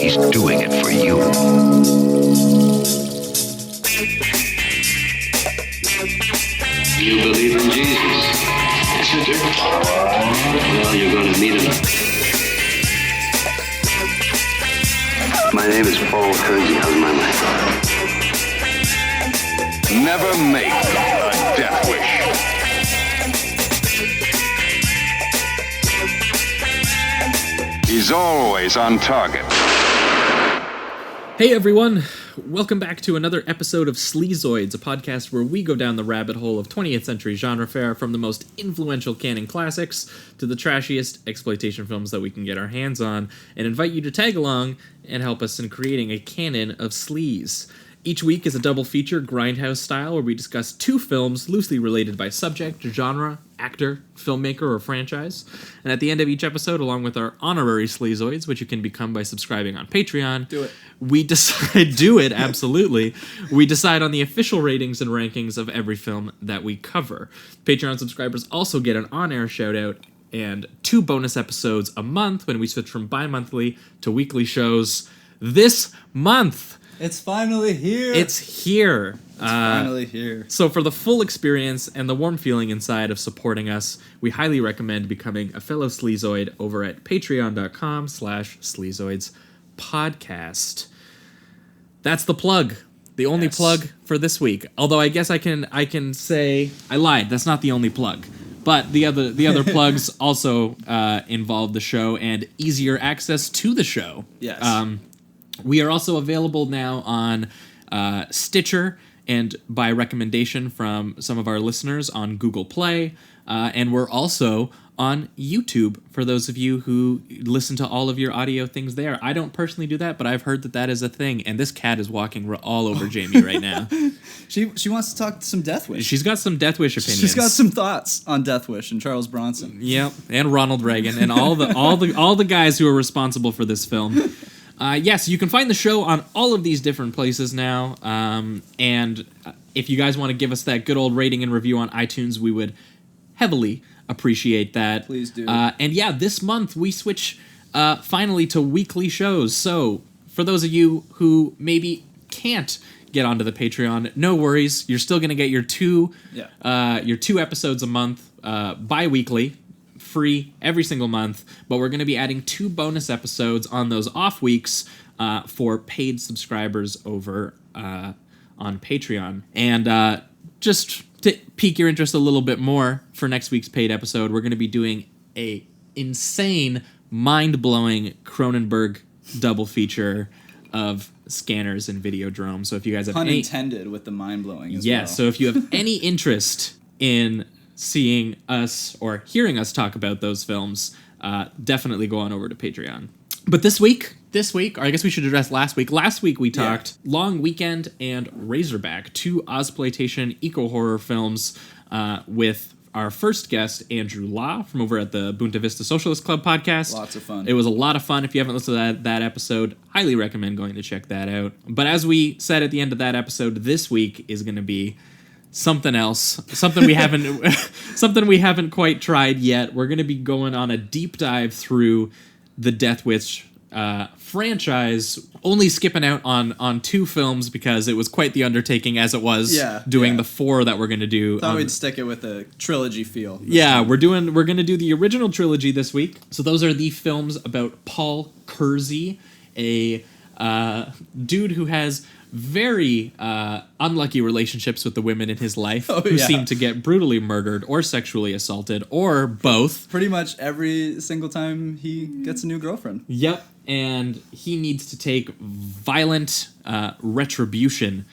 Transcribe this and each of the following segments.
He's doing it for you. You believe in Jesus? Yes, I do. Well, you're going to meet him. My name is Paul Kersey. How's my life? Never make a death wish. He's always on target. Hey everyone, welcome back to another episode of Sleazoids, a podcast where we go down the rabbit hole of 20th century genre fare, from the most influential canon classics to the trashiest exploitation films that we can get our hands on, and invite you to tag along and help us in creating a canon of sleaze. Each week is a double feature, grindhouse style, where we discuss two films loosely related by subject, genre, actor, filmmaker, or franchise. And at the end of each episode, along with our honorary Sleazoids, which you can become by subscribing on Patreon, we decide, do it, absolutely. We decide on the official ratings and rankings of every film that we cover. Patreon subscribers also get an on-air shout-out and 2 bonus episodes a month when we switch from bi-monthly to weekly shows this month. It's finally here. It's here. It's finally here. So for the full experience and the warm feeling inside of supporting us, we highly recommend becoming a fellow Sleazoid over at patreon.com/sleazoidspodcast. That's the plug. The only plug for this week. Although I guess I can say I lied. That's not the only plug. But the other plugs also involve the show and easier access to the show. Yes. We are also available now on Stitcher and by recommendation from some of our listeners on Google Play. And we're also on YouTube for those of you who listen to all of your audio things there. I don't personally do that, but I've heard that is a thing. And this cat is walking all over Jamie right now. She wants to talk some Death Wish. She's got some Death Wish opinions. She's got some thoughts on Death Wish and Charles Bronson. Yep, and Ronald Reagan and all the guys who are responsible for this film. Yes, you can find the show on all of these different places now, and if you guys want to give us that good old rating and review on iTunes, we would heavily appreciate that. Please do. And yeah, this month we switch finally to weekly shows, so for those of you who maybe can't get onto the Patreon, no worries, you're still going to get your two episodes a month, bi-weekly, free every single month, but we're going to be adding 2 bonus episodes on those off weeks for paid subscribers over on Patreon. And just to pique your interest a little bit more, for next week's paid episode, we're going to be doing a insane, mind-blowing Cronenberg double feature of Scanners and Videodrome. So if you guys have pun intended with the mind-blowing as well. Yeah, so if you have any interest in seeing us or hearing us talk about those films, definitely go on over to Patreon. But this week, or I guess we should address last week. Last week we talked Long Weekend and Razorback, 2 Ozploitation eco-horror films with our first guest, Andrew Law, from over at the Bunta Vista Socialist Club podcast. Lots of fun. It was a lot of fun. If you haven't listened to that episode, highly recommend going to check that out. But as we said at the end of that episode, this week is going to be something else, something we haven't quite tried yet. We're going to be going on a deep dive through the Death Wish franchise, only skipping out on 2 films because it was quite the undertaking as it was doing the 4 that we're going to do. Thought we'd stick it with a trilogy feel. Yeah, we're going to do the original trilogy this week. So those are the films about Paul Kersey, a dude who has very unlucky relationships with the women in his life who seem to get brutally murdered or sexually assaulted or both. Pretty much every single time he gets a new girlfriend. Yep, and he needs to take violent retribution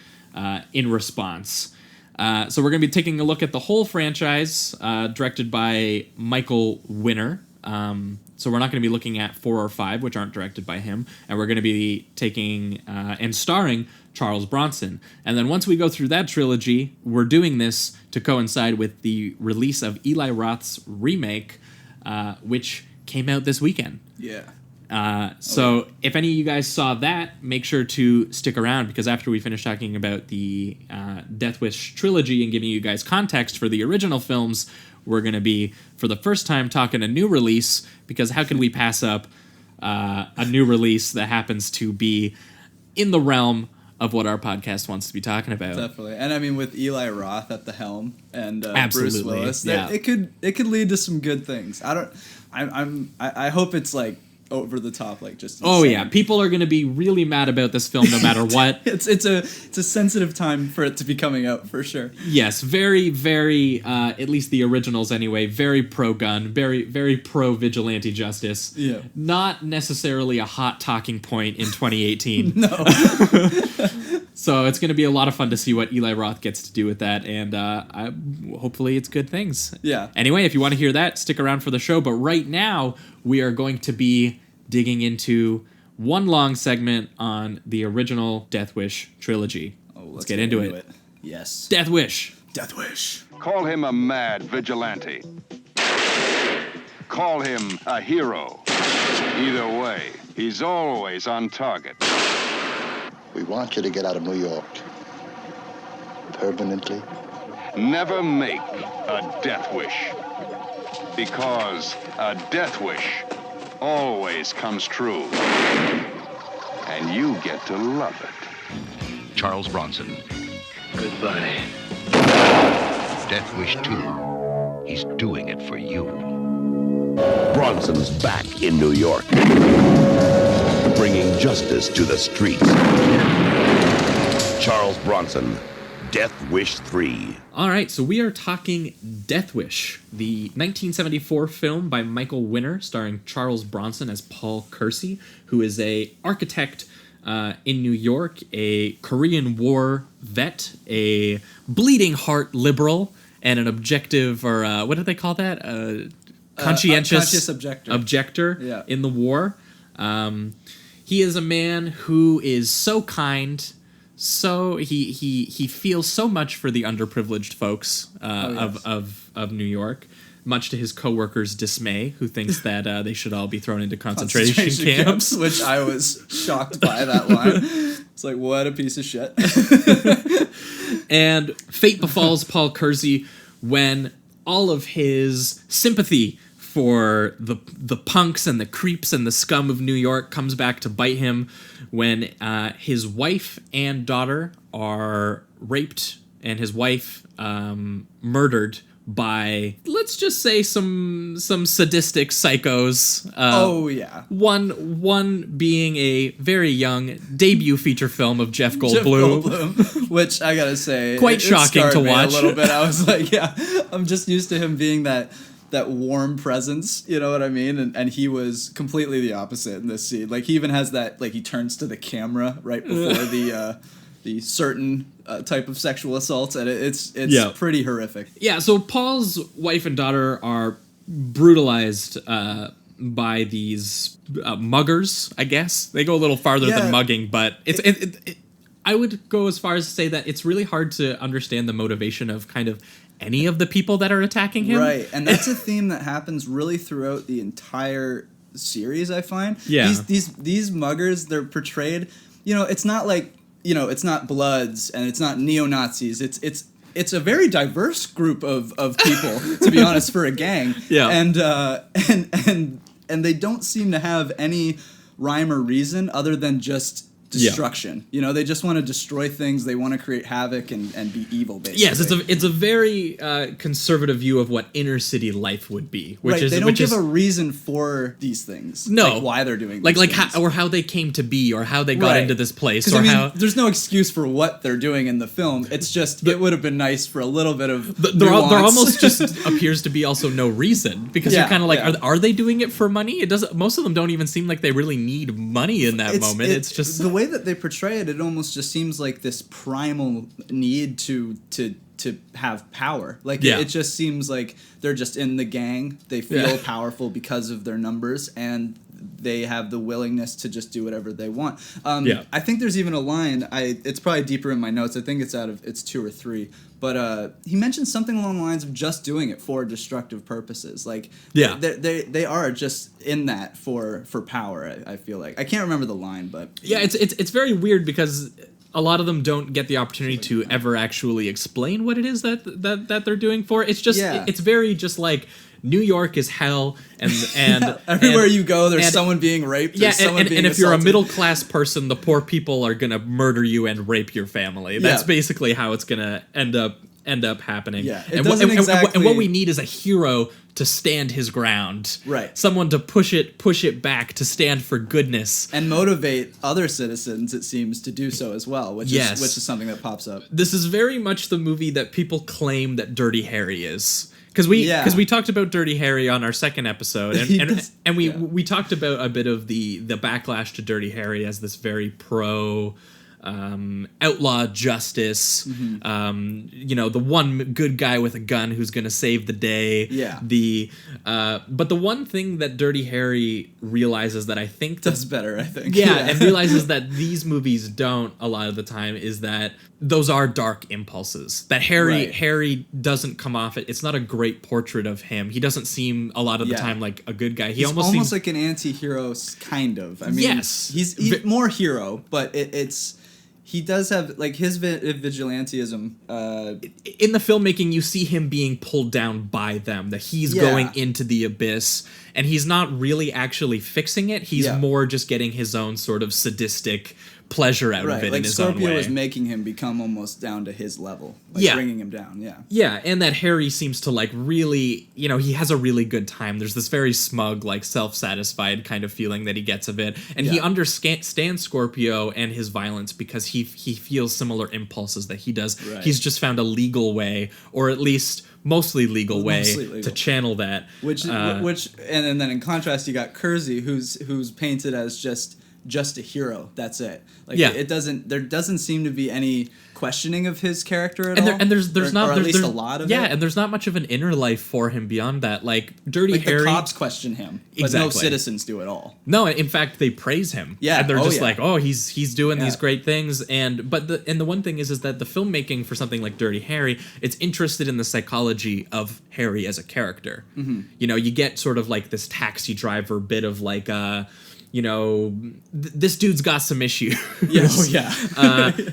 in response. So we're going to be taking a look at the whole franchise, directed by Michael Winner. So we're not going to be looking at 4 or 5, which aren't directed by him, and we're going to be taking and starring Charles Bronson. And then once we go through that trilogy, we're doing this to coincide with the release of Eli Roth's remake, which came out this weekend. Yeah. So if any of you guys saw that, make sure to stick around, because after we finish talking about the Death Wish trilogy and giving you guys context for the original films, we're going to be, for the first time, talking a new release, because how can we pass up a new release that happens to be in the realm of what our podcast wants to be talking about. Definitely. And I mean, with Eli Roth at the helm and Bruce Absolutely, Willis, yeah. it could lead to some good things. I hope it's like over the top, like just insane. Oh yeah, people are going to be really mad about this film no matter what. It's a sensitive time for it to be coming out for sure. Yes, very, very, at least the originals anyway, very pro-gun, very, very pro-vigilante justice. Yeah. Not necessarily a hot talking point in 2018. No. So it's going to be a lot of fun to see what Eli Roth gets to do with that, and hopefully it's good things. Yeah. Anyway, if you want to hear that, stick around for the show, but right now we are going to be digging into one long segment on the original Death Wish trilogy. Oh, let's get into it. Yes. Death Wish. Death Wish. Call him a mad vigilante. Call him a hero. Either way, he's always on target. We want you to get out of New York. Permanently. Never make a death wish. Because a death wish always comes true. And you get to love it. Charles Bronson. Goodbye. Death Wish 2. He's doing it for you. Bronson's back in New York, bringing justice to the streets. Charles Bronson, Death Wish 3. All right, so we are talking Death Wish, the 1974 film by Michael Winner, starring Charles Bronson as Paul Kersey, who is a architect in New York, a Korean War vet, a bleeding heart liberal, and an objective, or what do they call that? Conscientious objector Yeah. in the war. He is a man who is so kind. So he feels so much for the underprivileged folks of New York, much to his coworkers' dismay, who thinks that they should all be thrown into concentration camps. Which I was shocked by that line. It's like, what a piece of shit. And fate befalls Paul Kersey when all of his sympathy for the punks and the creeps and the scum of New York comes back to bite him when his wife and daughter are raped and his wife murdered by, let's just say, some sadistic psychos. Oh yeah. One being a very young debut feature film of Jeff Goldblum. Which I gotta say, Quite shocking to scarred me watch. a little bit. I was like, yeah, I'm just used to him being that warm presence, you know what I mean? And he was completely the opposite in this scene. Like, he even has that, like, he turns to the camera right before the certain type of sexual assaults, and it's pretty horrific. Yeah, so Paul's wife and daughter are brutalized by these muggers, I guess. They go a little farther than mugging, but I would go as far as to say that it's really hard to understand the motivation of kind of any of the people that are attacking him. Right, and that's a theme that happens really throughout the entire series, I find. Yeah. These muggers, they're portrayed, it's not like, it's not Bloods and it's not neo-Nazis. It's a very diverse group of people, to be honest, for a gang. Yeah. And they don't seem to have any rhyme or reason other than just destruction. They just want to destroy things. They want to create havoc and be evil, basically. Yes, it's a very conservative view of what inner city life would be. Which is, they don't give a reason for these things. No. Like why they're doing these things. How they came to be, or how they got into this place, or how... there's no excuse for what they're doing in the film. It's just, it would have been nice for a little bit of there almost just appears to be also no reason, because you're kind of like, are they doing it for money? It doesn't. Most of them don't even seem like they really need money in that moment. It's just... The way that they portray it, it almost just seems like this primal need to have power. Like, it just seems like they're just in the gang. They feel powerful because of their numbers, and they have the willingness to just do whatever they want. I think there's even a line, it's probably deeper in my notes. I think it's 2 or 3. But he mentioned something along the lines of just doing it for destructive purposes. Like, they are just in that for power, I feel like. I can't remember the line, but... Yeah, it's very weird because a lot of them don't get the opportunity to ever actually explain what it is that they're doing for. It's just, it's very just like New York is hell, and everywhere you go, there's someone being raped. Yeah, and if you're a middle class person, the poor people are gonna murder you and rape your family. That's basically how it's gonna end up happening. Yeah, and what we need is a hero to stand his ground. Right. Someone to push it back, to stand for goodness. And motivate other citizens, it seems, to do so as well, which is something that pops up. This is very much the movie that people claim that Dirty Harry is. Because we talked about Dirty Harry on our second episode, and we talked about a bit of the backlash to Dirty Harry as this very pro outlaw justice, the one good guy with a gun who's going to save the day. Yeah. But the one thing that Dirty Harry realizes that I think does better, I think. Yeah, and realizes that these movies don't a lot of the time is that those are dark impulses. That Harry doesn't come off it. It's not a great portrait of him. He doesn't seem a lot of the time like a good guy. He's almost seems like an anti-hero, kind of. I mean, yes, he's more hero, but it's. He does have, like, his vigilantism. In the filmmaking, you see him being pulled down by them, that he's going into the abyss, and he's not really actually fixing it. He's more just getting his own sort of sadistic pleasure out of it in his own way. Scorpio is making him become almost down to his level. Bringing him down, Yeah, and that Harry seems to, like, really, he has a really good time. There's this very smug, like, self-satisfied kind of feeling that he gets of it. And he understands Scorpio and his violence because he feels similar impulses that he does. Right. He's just found a legal way, or at least mostly legal way to channel that. Which and then in contrast, you got Kersey, who's painted as just a hero. That's it. Like there doesn't seem to be any questioning of his character at all. And there's not at least a lot of it. Yeah, and there's not much of an inner life for him beyond that. Like Dirty Harry, the cops question him, but no citizens do at all. No, in fact they praise him. Yeah, and they're just like, oh, he's doing these great things. And the one thing is that the filmmaking for something like Dirty Harry, it's interested in the psychology of Harry as a character. Mm-hmm. You get sort of like this taxi driver bit of like this dude's got some issues. Yes.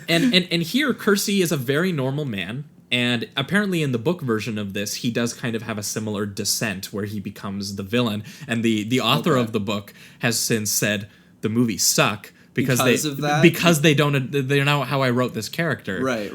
And here Kersey is a very normal man, and apparently in the book version of this, he does kind of have a similar descent where he becomes the villain. And the author of the book has since said the movies suck because they're not how I wrote this character. Right.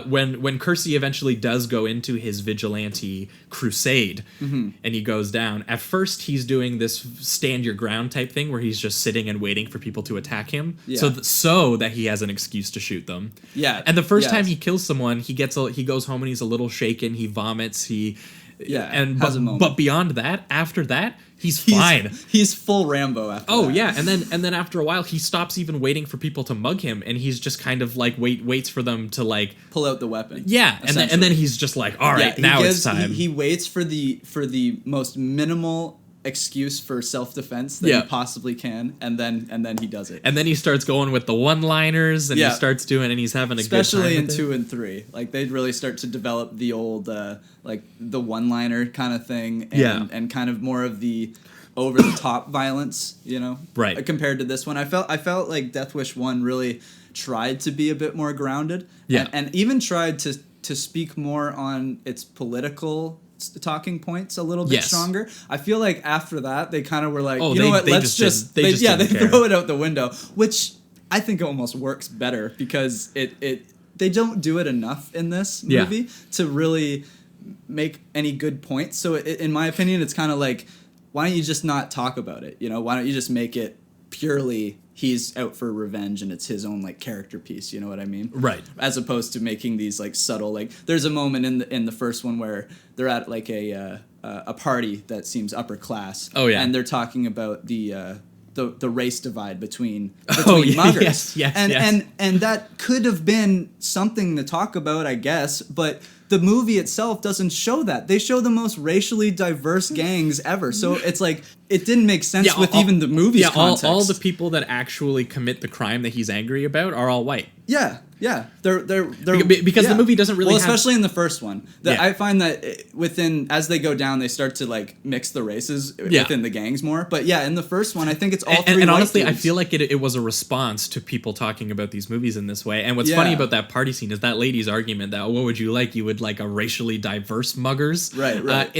When Kersey eventually does go into his vigilante crusade and he goes down, at first he's doing this stand your ground type thing where he's just sitting and waiting for people to attack him so that he has an excuse to shoot them. Yeah. And the first time he kills someone, he goes home and he's a little shaken, he vomits, but beyond that, after that, he's fine. He's full Rambo after that. Oh yeah, and then after a while he stops even waiting for people to mug him, and he's just kind of like waits for them to like pull out the weapon. Yeah, and then he's just like, all right, now it's time. He waits for the most minimal excuse for self-defense that he possibly can, and then he does it. And then he starts going with the one-liners, and he starts doing, and he's having a especially good time. Especially in 2 and 3. Like, they'd really start to develop the old, like, the one-liner kind of thing, and kind of more of the over-the-top violence, right? Compared to this one. I felt like Death Wish 1 really tried to be a bit more grounded, and even tried to speak more on its political talking points a little bit stronger. I feel like after that they kind of were like, let's just they throw it out the window, which I think almost works better because they don't do it enough in this movie to really make any good points. So in my opinion, it's kind of like, why don't you just not talk about it? Why don't you just make it purely he's out for revenge and it's his own like character piece, you know what I mean? Right. As opposed to making these like subtle, like there's a moment in the first one where they're at like a party that seems upper class. Oh yeah. And they're talking about the race divide between muggers. Yes. And that could have been something to talk about, I guess, but the movie itself doesn't show that. They show the most racially diverse gangs ever. So it's like, it didn't make sense with even the movie's context. All the people that actually commit the crime that he's angry about are all white. Yeah. They're because the movie doesn't really especially in the first one. I find that as they go down, they start to like mix the races within the gangs more. But in the first one, I think it's all three. And honestly, dudes. I feel like it was a response to people talking about these movies in this way. And what's funny about that party scene is that lady's argument that what would you like? You would created like a racially diverse muggers. Right.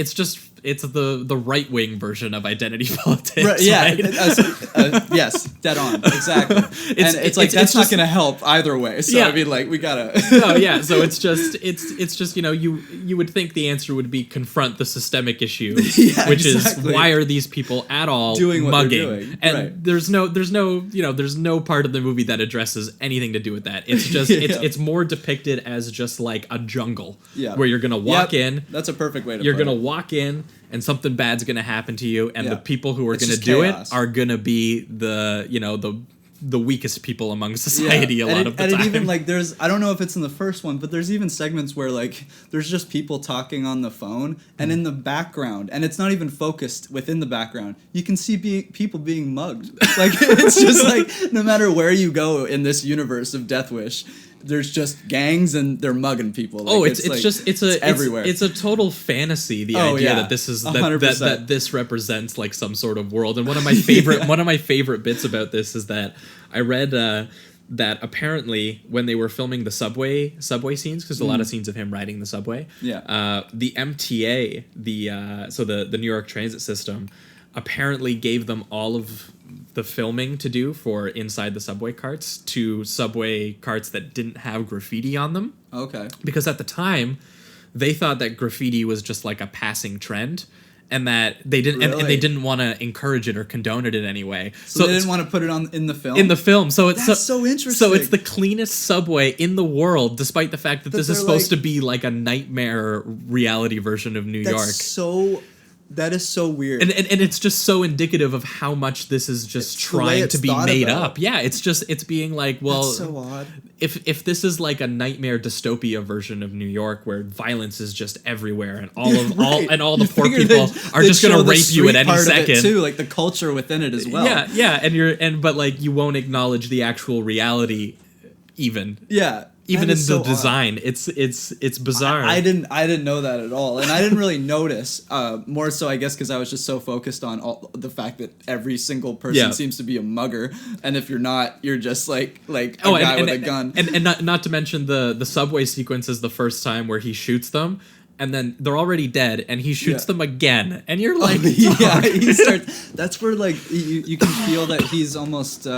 It's the right wing version of identity politics. Right, yeah. Right? Yes, dead on. Exactly. It's like that's not going to help either way. So I mean, like we gotta. No, yeah. So it's just you would think the answer would be confront the systemic issue, which is why are these people at all doing what mugging? they're doing? And there's no part of the movie that addresses anything to do with that. It's just it's more depicted as just like a jungle where you're gonna walk in. That's a perfect way to. You're gonna walk in. And something bad's gonna happen to you, and the people who are gonna do chaos. it are gonna be the weakest people among society a lot of the time. And it even like I don't know if it's in the first one, but there's even segments where like there's just people talking on the phone, and in the background, and it's not even focused within the background, you can see people being mugged. Like it's just like no matter where you go in this universe of Death Wish, there's just gangs and they're mugging people. Like, it's everywhere. It's a total fantasy. The idea that this is that this represents like some sort of world. And one of my favorite bits about this is that I read that apparently when they were filming the subway scenes, because a lot of scenes of him riding the subway, the MTA, the New York Transit System, apparently gave them all of the filming to do for inside the subway carts to subway carts that didn't have graffiti on them. Okay. Because at the time, they thought that graffiti was just like a passing trend, and that they didn't and they didn't want to encourage it or condone it in any way. So they didn't want to put it in the film. In the film, so it's so interesting. So it's the cleanest subway in the world, despite the fact that this is supposed to be like a nightmare reality version of New York. That is so weird. And it's just so indicative of how much this is just trying to be made up. Yeah, it's being like, well, that's so odd. If this is like a nightmare dystopia version of New York where violence is just everywhere and all the poor people are just going to rape you at any second. Too, like the culture within it as well. Yeah, but like you won't acknowledge the actual reality even. Yeah. Even in the design, it's bizarre. I didn't know that at all, and I didn't really notice. More so, I guess, because I was just so focused on the fact that every single person seems to be a mugger, and if you're not, you're just like a guy with a gun. And not to mention the subway sequence is the first time where he shoots them. And then they're already dead, and he shoots them again, and you're like, he starts. That's where like you can feel that he's almost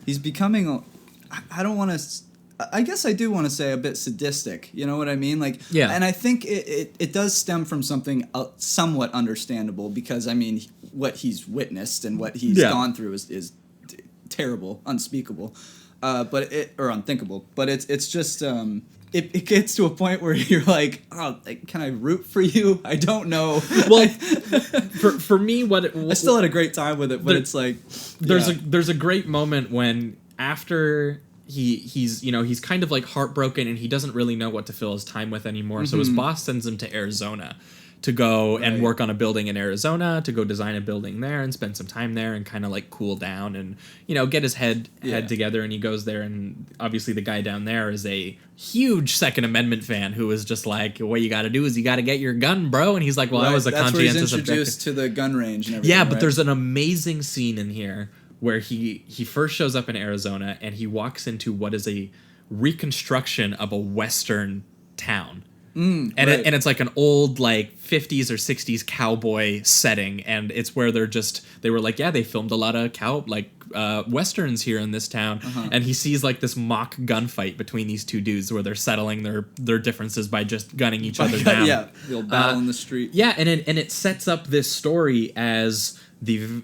he's becoming. I don't want to. I guess I do want to say a bit sadistic. You know what I mean? Like, and I think it does stem from something somewhat understandable because I mean what he's witnessed and what he's gone through is terrible, unspeakable, or unthinkable. But it's just it gets to a point where you're like, oh, can I root for you? I don't know. Well, for me, I still had a great time with it, but it's like there's a great moment when after. He's kind of like heartbroken and he doesn't really know what to fill his time with anymore. Mm-hmm. So his boss sends him to Arizona to go and work on a building in Arizona, to go design a building there and spend some time there and kind of like cool down and, get his head together. And he goes there, and obviously the guy down there is a huge Second Amendment fan who is just like, what you got to do is you got to get your gun, bro. And he's like, well, I was a conscientious That's where he's introduced to the gun range and everything. Yeah, but there's an amazing scene in here where he first shows up in Arizona and he walks into what is a reconstruction of a Western town. And it's like an old like 50s or 60s cowboy setting, and it's where they were like, they filmed a lot of Westerns here in this town. And he sees like this mock gunfight between these two dudes where they're settling their differences by just gunning each other down. Yeah, they'll battle in the street. Yeah, and it sets up this story as the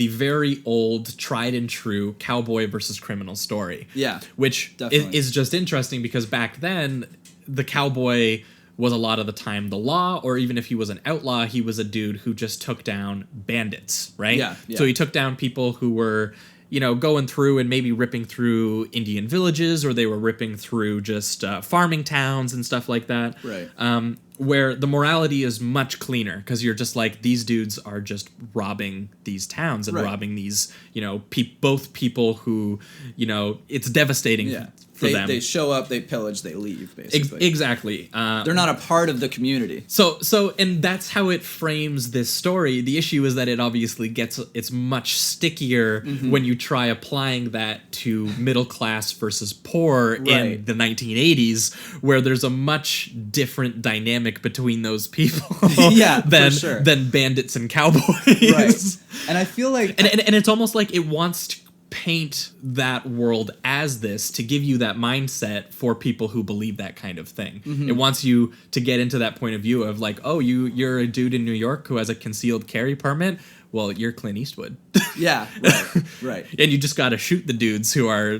very old, tried and true cowboy versus criminal story. Yeah, which is just interesting because back then the cowboy was a lot of the time the law, or even if he was an outlaw, he was a dude who just took down bandits, right? Yeah. So he took down people who were, going through and maybe ripping through Indian villages, or they were ripping through just farming towns and stuff like that. Right. Where the morality is much cleaner because you're just like, these dudes are just robbing these towns and robbing these, both people who, it's devastating for them. They show up, they pillage, they leave, basically. Exactly. They're not a part of the community. So, and that's how it frames this story. The issue is that it obviously it's much stickier when you try applying that to middle class versus poor in the 1980s, where there's a much different dynamic between those people than bandits and cowboys. Right. And I feel like... And it's almost like it wants to paint that world as this to give you that mindset for people who believe that kind of thing. It wants you to get into that point of view of like, oh, you're a dude in New York who has a concealed carry permit. Well, you're Clint Eastwood. Yeah, right. And you just got to shoot the dudes who are,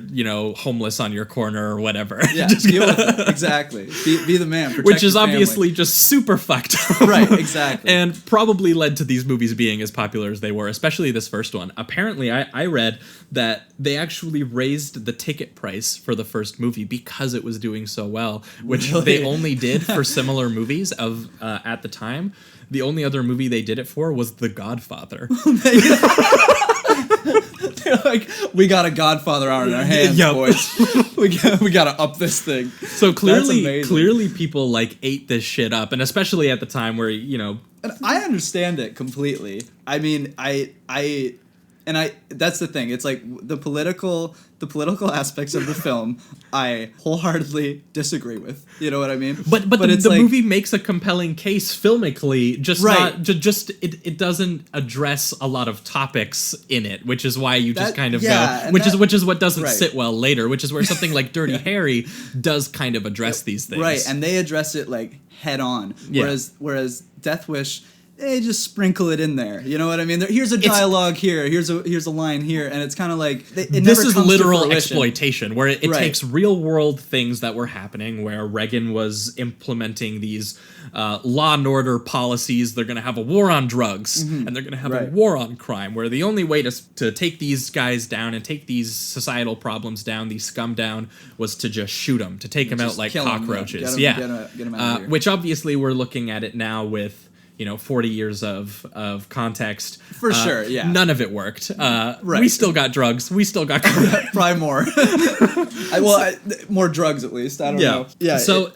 homeless on your corner or whatever. Yeah, deal with it. Exactly. Be the man. Protect Which is your family. obviously just super fucked up. Right, exactly. And probably led to these movies being as popular as they were, especially this first one. Apparently, I read that they actually raised the ticket price for the first movie because it was doing so well, which they only did for similar movies at the time. The only other movie they did it for was The Godfather. They're like, we got a Godfather hour in our hands, boys. We got to up this thing. So clearly people ate this shit up, and especially at the time where And I understand it completely. I mean, that's the thing. It's like the political aspects of the film I wholeheartedly disagree with. You know what I mean? But the movie makes a compelling case filmically, it doesn't address a lot of topics in it, which is why you just kind of go, which is what doesn't sit well later, which is where something like Dirty Harry does kind of address these things. Right, and they address it head on. Whereas Death Wish, they just sprinkle it in there. You know what I mean? Here's a dialogue here. Here's a line here, and it's kind of like this is literal exploitation, where it takes real world things that were happening, where Reagan was implementing these law and order policies. They're going to have a war on drugs, and they're going to have a war on crime. Where the only way to take these guys down and take these societal problems down, these scum down, was to just shoot them, to take them out like cockroaches. Get them out of here. Which obviously we're looking at it now with 40 years of context. For sure, yeah. None of it worked. We still got drugs. We still got crime. Probably more. More drugs at least. I don't know. Yeah. So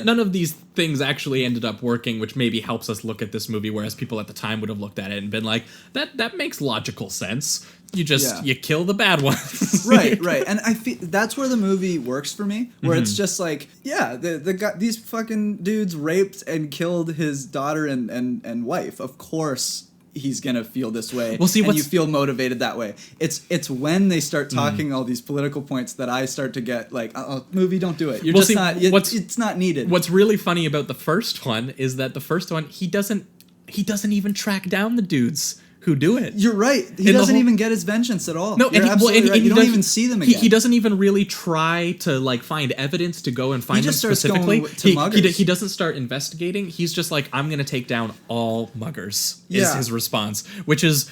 none of these things actually ended up working, which maybe helps us look at this movie, whereas people at the time would have looked at it and been like, that makes logical sense. You just you kill the bad ones. right. And I feel that's where the movie works for me, where it's just like, the guy, these fucking dudes raped and killed his daughter and wife. Of course he's gonna feel this way. Well, see, and you feel motivated that way. It's when they start talking all these political points that I start to get like, movie, don't do it. You're it's not needed. What's really funny about the first one is that the first one he doesn't even track down the dudes who do it. You're right. He doesn't even get his vengeance at all. No, You're absolutely right. You don't even see them again. He doesn't even really try to find evidence to go and find them specifically. Going to muggers. He doesn't start investigating. He's just like, I'm going to take down all muggers. Is his response, which is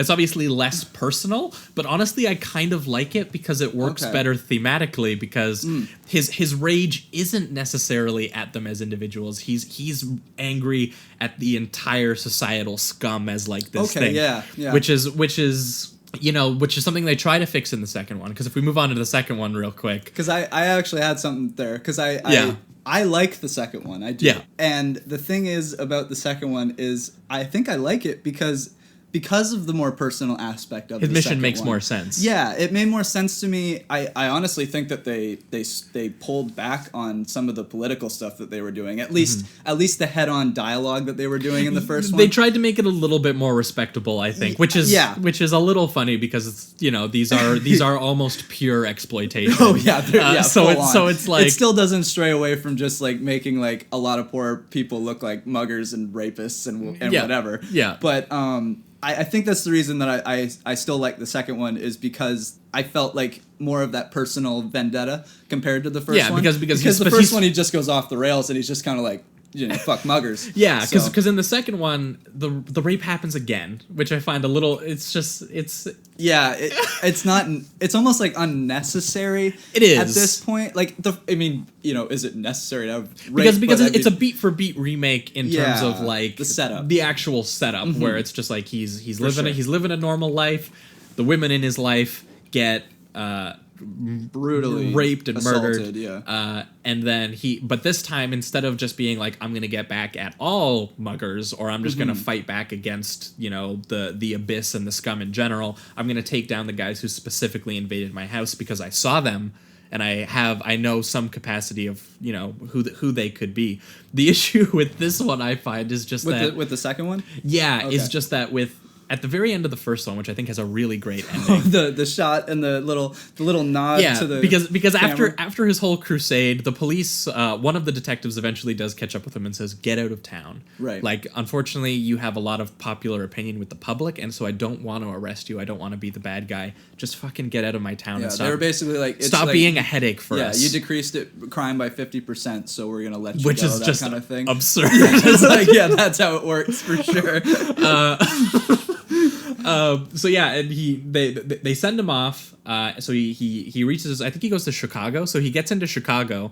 it's obviously less personal, but honestly, I kind of like it because it works better thematically, because his rage isn't necessarily at them as individuals. He's angry at the entire societal scum as this thing. Yeah. Which is something they try to fix in the second one. Because if we move on to the second one real quick, because I actually had something there, because I like the second one. I do. Yeah. And the thing is about the second one is I think I like it because of the more personal aspect of his the mission second makes one. more sense. Yeah, it made more sense to me. I honestly think that they pulled back on some of the political stuff that they were doing. At least the head-on dialogue that they were doing in the first one. They tried to make it a little bit more respectable, I think, which is a little funny because it's these are almost pure exploitation. Oh yeah, so it's like it still doesn't stray away from just making a lot of poor people look like muggers and rapists and whatever. Yeah, but I think that's the reason that I still like the second one, is because I felt like more of that personal vendetta compared to the first one. Because the first one he just goes off the rails and he's just kind of like, fuck muggers. Yeah, because in the second one the rape happens again, which I find a little. It's not. It's almost unnecessary. It is at this point. Is it necessary to have rape? Because it's a beat for beat remake in terms of the setup, the actual setup, where it's just he's living a normal life. The women in his life get brutally raped and assaulted, murdered. And then but this time, instead of just being like, I'm gonna get back at all muggers, or I'm just gonna fight back against, the abyss and the scum in general, I'm gonna take down the guys who specifically invaded my house because I saw them and I know some capacity of who they could be. The issue with this one, I find, is just with the second one. Yeah, okay. It's just that at the very end of the first one, which I think has a really great ending. the shot and the little nod to the because camera. after his whole crusade, the police, one of the detectives eventually does catch up with him and says, "Get out of town." Right. Like, unfortunately, you have a lot of popular opinion with the public, and so I don't want to arrest you. I don't want to be the bad guy. Just fucking get out of my town and stop. They were basically like, stop being a headache for us. Yeah, you decreased crime by 50%, so we're gonna let you Which go. is that just kind of thing. Absurd. It's like, that's how it works for sure. So yeah, and they send him off. So he reaches. I think he goes to Chicago. So he gets into Chicago,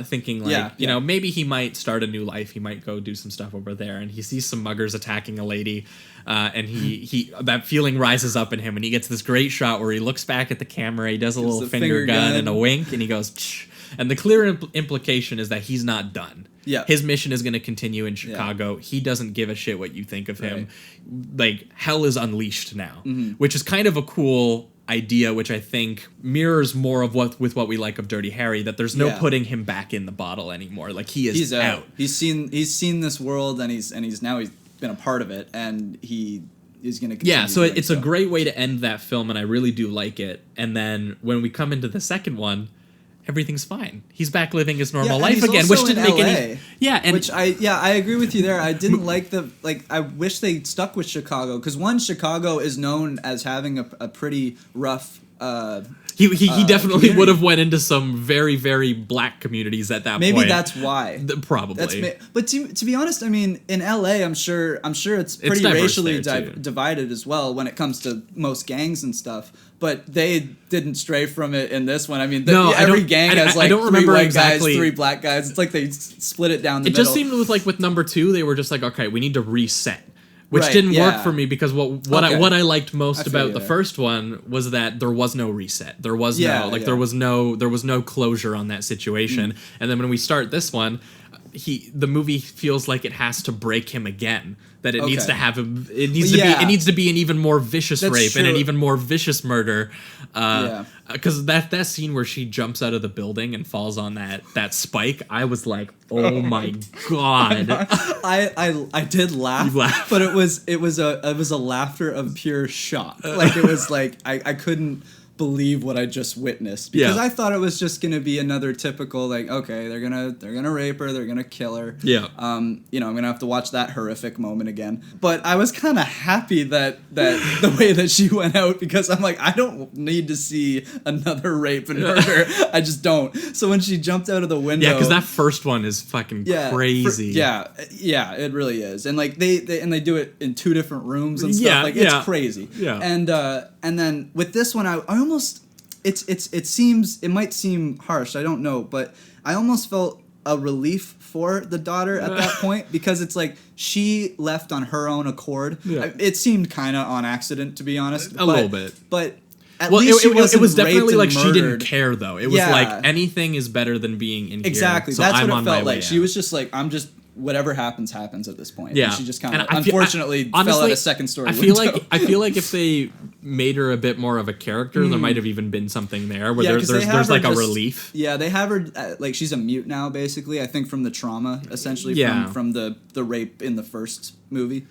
thinking like, maybe he might start a new life. He might go do some stuff over there. And he sees some muggers attacking a lady, and he that feeling rises up in him, and he gets this great shot where he looks back at the camera. He does a little finger gun and a wink, and he goes, Psh. And the clear implication is that he's not done. Yeah. His mission is going to continue in Chicago. Yeah. He doesn't give a shit what you think of him. Like, hell is unleashed now, which is kind of a cool idea, which I think mirrors more of what we like of Dirty Harry, that there's no putting him back in the bottle anymore. Like, he's out. He's seen this world, and he's been a part of it, and he is going to continue. Yeah, so it's a great way to end that film, and I really do like it. And then when we come into the second one, everything's fine. He's back living his normal life again, which didn't make any. Yeah, and which I agree with you there. I didn't like I wish they stuck with Chicago, because Chicago is known as having a pretty rough. He definitely would have went into some very, very black communities at that point. Maybe that's why. Probably. But to be honest, I mean, in LA, I'm sure it's pretty racially divided as well when it comes to most gangs and stuff. But they didn't stray from it in this one. I mean, every gang has like three white guys, three black guys. It's like they split it down the middle. It just seemed with number 2, they were just like, okay, we need to reset. Which didn't work for me, because what I liked most about the first one was that there was no reset. There was there was no closure on that situation. And then when we start this one, the movie feels like it has to break him again. That it needs to have him. It needs to be an even more vicious rape and an even more vicious murder. Because that scene where she jumps out of the building and falls on that spike, I was like, oh my god! I did laugh. You laughed. But it was a laughter of pure shock. Like, it was like I couldn't believe what I just witnessed, because I thought it was just gonna be another typical, like, okay, they're gonna rape her, they're gonna kill her. I'm gonna have to watch that horrific moment again. But I was kind of happy that the way that she went out, because I'm like, I don't need to see another rape and murder. I just don't. So when she jumped out of the window, because that first one is fucking crazy. It really is. And like they do it in 2 different rooms and stuff. It's crazy. And then with this one, I almost, it might seem harsh, I don't know, but I almost felt a relief for the daughter at that point, because it's like she left on her own accord. It seemed kind of on accident, to be honest. A little bit. But at least it was definitely like murdered. She didn't care, though. It was like, anything is better than being in here. Exactly. So that's I'm what it felt like. Out. She was just like, I'm just, whatever happens at this point. Yeah. And she just kind of, unfortunately, fell out a second story window. I feel like if they made her a bit more of a character, there might have even been something there where there's like a relief. Yeah, they have her, like, she's a mute now, basically, I think, from the trauma, essentially, from the rape in the first movie.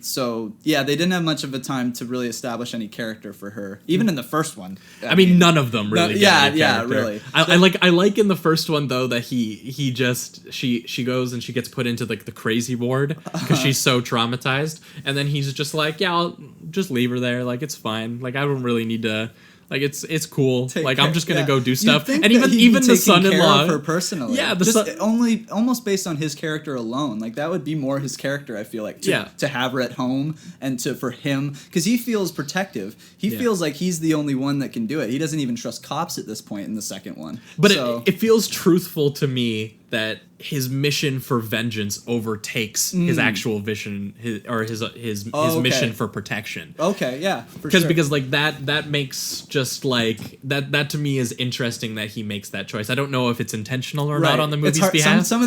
So they didn't have much of a time to really establish any character for her, even in the first one. I mean, none of them really. Really. I like in the first one, though, that she goes and she gets put into like the crazy ward because she's so traumatized, and then he's just like, I'll just leave her there, like, it's fine, like, I don't really need to. Like, it's cool. I'm just gonna go do stuff. And even the son-in-law, of her personally. Yeah, almost based on his character alone. Like, that would be more his character, I feel like. To have her at home and for him, because he feels protective. He feels like he's the only one that can do it. He doesn't even trust cops at this point in the second one. But it feels truthful to me that his mission for vengeance overtakes his actual vision, his mission for protection. Okay, yeah, because like that makes just like that to me is interesting that he makes that choice. I don't know if it's intentional or not on the movie's behalf. Some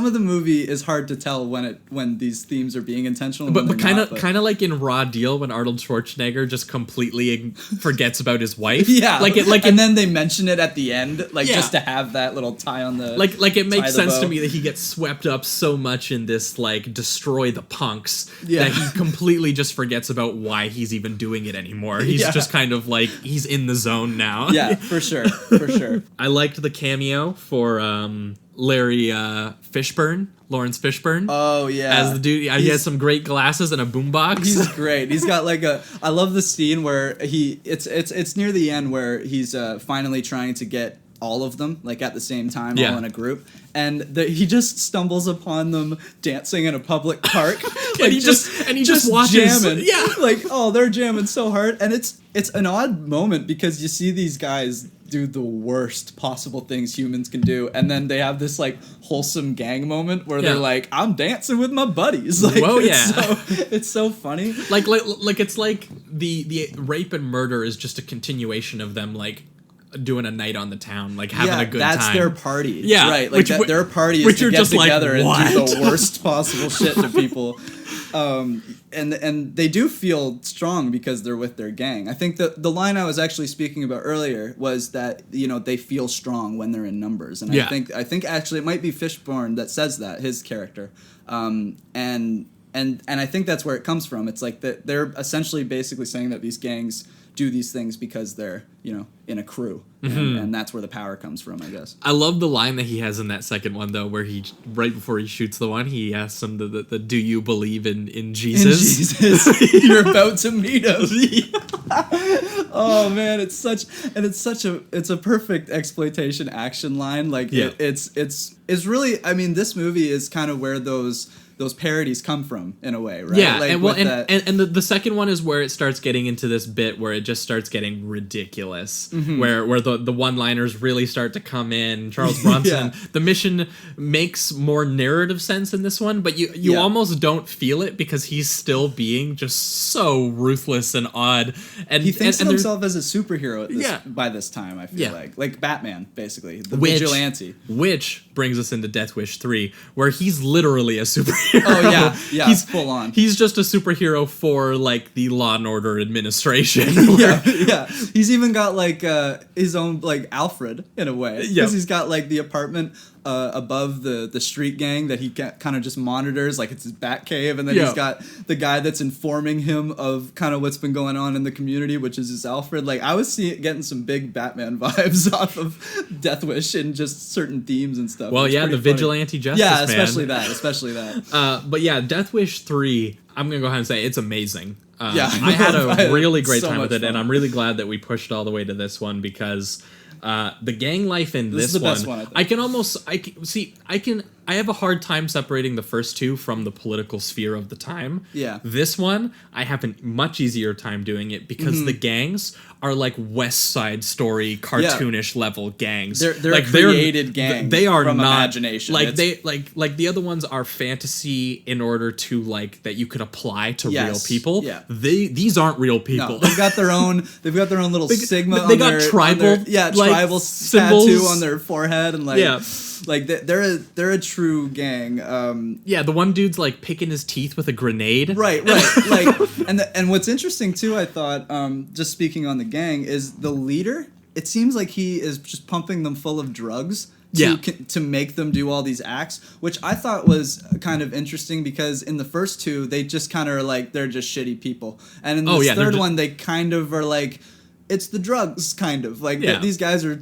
of the movie is hard to tell when these themes are being intentional, but kind of like in Raw Deal when Arnold Schwarzenegger just completely forgets about his wife. Yeah, and then they mention it at the end, just to have that little tie on the like it makes sense to me that he gets swept up so much in this like destroy the punks that he completely just forgets about why he's even doing it anymore. He's just kind of like he's in the zone now. Yeah, for sure. I liked the cameo for Larry Fishburne. Lawrence Fishburne. Oh yeah, as the dude. He has some great glasses and a boombox. He's great. He's got like I love the scene where it's near the end where he's finally trying to get all of them like at the same time, all in a group, and he just stumbles upon them dancing in a public park, and he just watches, jamming. Yeah, like they're jamming so hard, and it's an odd moment because you see these guys do the worst possible things humans can do, and then they have this like wholesome gang moment where they're like, I'm dancing with my buddies. Like, whoa, it's so funny. Like it's like the rape and murder is just a continuation of them like doing a night on the town, like having a good time. That's their party. Yeah, right. Like their party is to get together and do the worst possible shit to people. And they do feel strong because they're with their gang. I think the line I was actually speaking about earlier was that they feel strong when they're in numbers, and I think actually it might be Fishburne that says that, his character, and I think that's where it comes from. It's like that they're essentially basically saying that these gangs do these things because they're in a crew, and that's where the power comes from, I guess. I love the line that he has in that second one though, where he right before he shoots the one, he asks him the do you believe in Jesus? In Jesus. You're about to meet him. Oh man, it's a perfect exploitation action line. Like it's really, I mean, this movie is kind of where those parodies come from in a way, right? Yeah, like, and the second one is where it starts getting into this bit where it just starts getting ridiculous, where the one-liners really start to come in. Charles Bronson, the mission makes more narrative sense in this one, but you almost don't feel it because he's still being just so ruthless and odd. And he thinks of himself as a superhero by this time, I feel like Batman, basically, the vigilante. Which brings us into Death Wish 3, where he's literally a superhero. Oh yeah, he's full on. He's just a superhero for like the Law and Order administration. Yeah. He's even got like his own like Alfred in a way, because he's got like the apartment above the street gang that he kind of just monitors, like it's his bat cave, and then he's got the guy that's informing him of kind of what's been going on in the community, which is his Alfred. Like I was getting some big Batman vibes off of Death Wish and just certain themes and stuff. Well, the vigilante justice man. especially that. But yeah, Death Wish 3, I'm gonna go ahead and say it's amazing. I had a really great time with it, and I'm really glad that we pushed all the way to this one because the gang life in this is the one, best one, I think. I have a hard time separating the first two from the political sphere of the time. Yeah. This one, I have a much easier time doing it because the gangs are like West Side Story cartoonish level gangs. They're like created gangs. They are from not imagination. like like the other ones are fantasy in order to like that you could apply to real people. Yeah. These aren't real people. No, they've got their own little Sigma. They got tribal tribal symbols tattoo on their forehead, and like they're a true gang. The one dude's like picking his teeth with a grenade. Right. Like, and what's interesting too, I thought, just speaking on the gang, is the leader. It seems like he is just pumping them full of drugs to make them do all these acts, which I thought was kind of interesting because in the first two they just kind of are like they're just shitty people, and in the third one they kind of are like it's the drugs, kind of like these guys are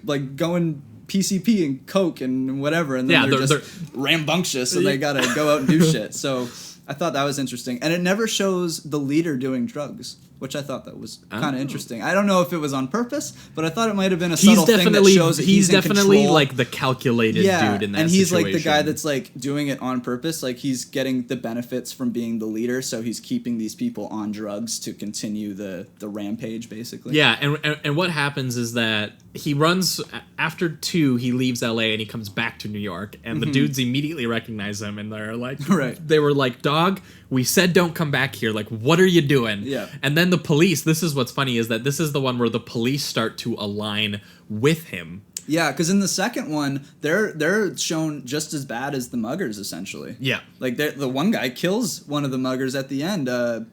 like going PCP and coke and whatever, and then they're rambunctious and they gotta go out and do shit. So I thought that was interesting, and it never shows the leader doing drugs. which I thought that was kind of interesting. I don't know if it was on purpose, but I thought it might have been a subtle thing that shows that he's definitely in control. like the calculated dude in that situation. And he's like the guy that's like doing it on purpose. Like he's getting the benefits from being the leader, so he's keeping these people on drugs to continue the rampage, basically. Yeah, and what happens is that he runs after 2. He leaves LA and he comes back to New York, and the dudes immediately recognize him, and they're like, they were like, "Dog, we said don't come back here. Like, what are you doing?" Yeah. And then the police. This is what's funny is that this is the one where the police start to align with him. Yeah, because in the second one, they're shown just as bad as the muggers, essentially. Yeah. Like, the one guy kills one of the muggers at the end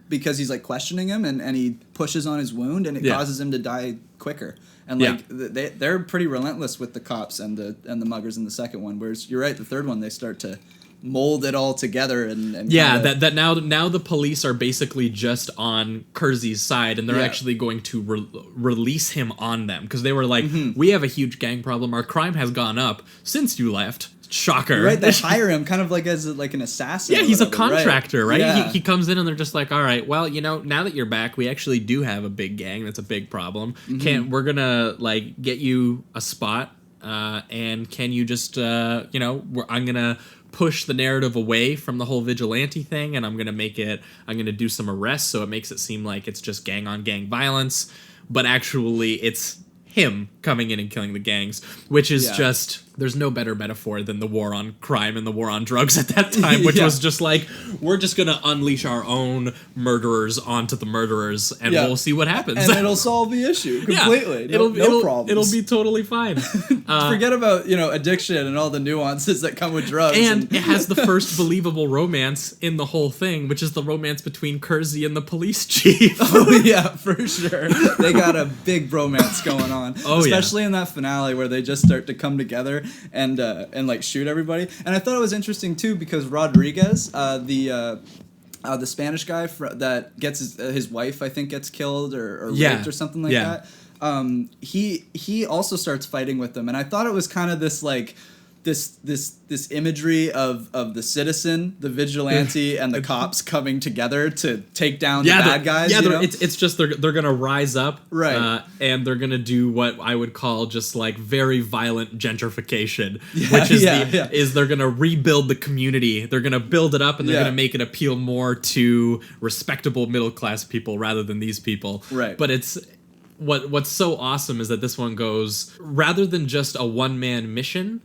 because he's, like, questioning him, and he pushes on his wound, and it causes him to die quicker. And, like, they're pretty relentless with the cops and the muggers in the second one, whereas, you're right, the third one, they start to mold it all together and yeah, that now the police are basically just on Kersey's side, and they're actually going to release him on them because they were like, we have a huge gang problem, our crime has gone up since you left. Shocker. Right, they hire him kind of like as like an assassin. Yeah, he's a contractor, right? Yeah. He comes in and they're just like, all right, well, now that you're back, we actually do have a big gang. That's a big problem. We're gonna like get you a spot, and can you just I'm gonna push the narrative away from the whole vigilante thing, and I'm gonna do some arrests so it makes it seem like it's just gang on gang violence, but actually it's him coming in and killing the gangs, which is just, there's no better metaphor than the war on crime and the war on drugs at that time, which was just like, we're just gonna unleash our own murderers onto the murderers, and we'll see what happens. And it'll solve the issue completely. No problems. It'll be totally fine. Forget about, addiction and all the nuances that come with drugs. And it has the first believable romance in the whole thing, which is the romance between Kersey and the police chief. Oh, yeah, for sure. They got a big bromance going on. Oh, especially in that finale where they just start to come together and like shoot everybody. And I thought it was interesting too because Rodriguez, the Spanish guy that gets his wife, I think, gets killed or raped or something like that. He also starts fighting with them, and I thought it was kind of this like this imagery of the citizen, the vigilante, and the cops coming together to take down the bad guys. Yeah, it's just they're gonna rise up, right? And they're gonna do what I would call just like very violent gentrification, which is they're gonna rebuild the community. They're gonna build it up, and they're gonna make it appeal more to respectable middle class people rather than these people. Right. But it's what's so awesome is that this one goes rather than just a one-man mission.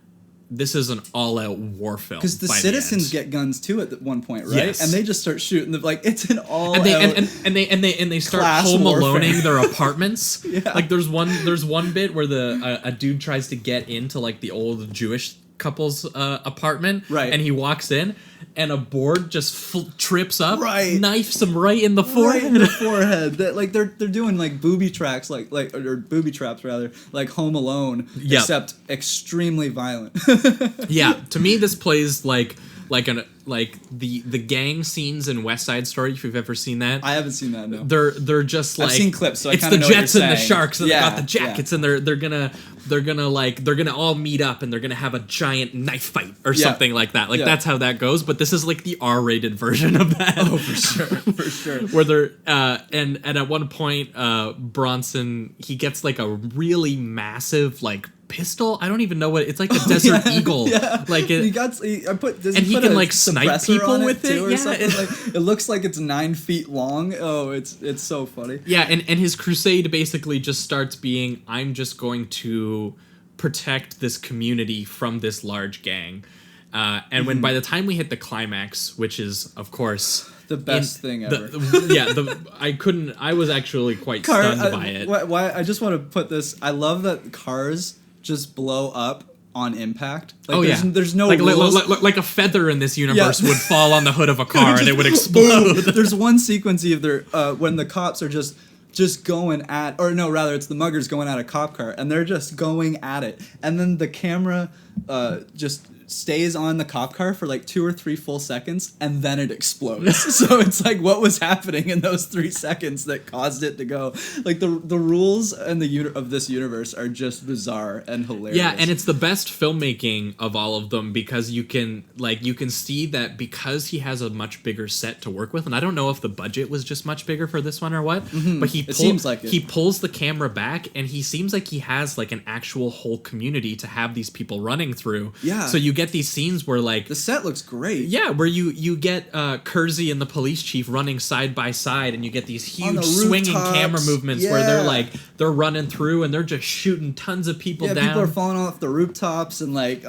This is an all-out war film. Because the citizens get guns too at one point, right? Yes. And they just start shooting. It's an all-out. And they start home aloning their apartments. Like there's one bit where a dude tries to get into like the old Jewish couple's apartment, right? And he walks in, and a board just trips up, right? Knifes him right in the forehead. Right in the forehead. That like they're doing like booby traps, like or booby traps rather, like Home Alone, except extremely violent. Yeah, to me this plays like the gang scenes in West Side Story. If you've ever seen that, I haven't seen that. No, they're just like I've seen clips. So it's I the know Jets what and you're the saying. Sharks, and they got the jackets, and they're gonna all meet up, and they're gonna have a giant knife fight or something like that. Like that's how that goes. But this is like the R-rated version of that. Oh, for sure. Where they're and at one point, Bronson, he gets like a really massive like pistol. I don't even know what it's like. A Desert Eagle. Like it, he can like snipe people with it. Like, it looks like it's 9 feet long. Oh, it's so funny. Yeah, and his crusade basically just starts being, I'm just going to protect this community from this large gang. And when by the time we hit the climax, which is of course the best thing ever. I was actually quite stunned by it. Why I just want to put this. I love that cars just blow up on impact. Like, there's no rules. Like a feather in this universe would fall on the hood of a car and it would explode. There's one sequence either when the cops are just going at, or no, rather it's the muggers going at a cop car, and they're just going at it, and then the camera just stays on the cop car for like 2 or 3 full seconds, and then it explodes. So it's like, what was happening in those 3 seconds that caused it to go? Like the rules and of this universe are just bizarre and hilarious. Yeah, and it's the best filmmaking of all of them because you can see that because he has a much bigger set to work with, and I don't know if the budget was just much bigger for this one or what, but he pulls the camera back, and he seems like he has like an actual whole community to have these people running through. Yeah. So you get these scenes where like the set looks great. Yeah, where you get Kersey and the police chief running side by side, and you get these huge swinging camera movements where they're running through and they're just shooting tons of people down. People are falling off the rooftops and like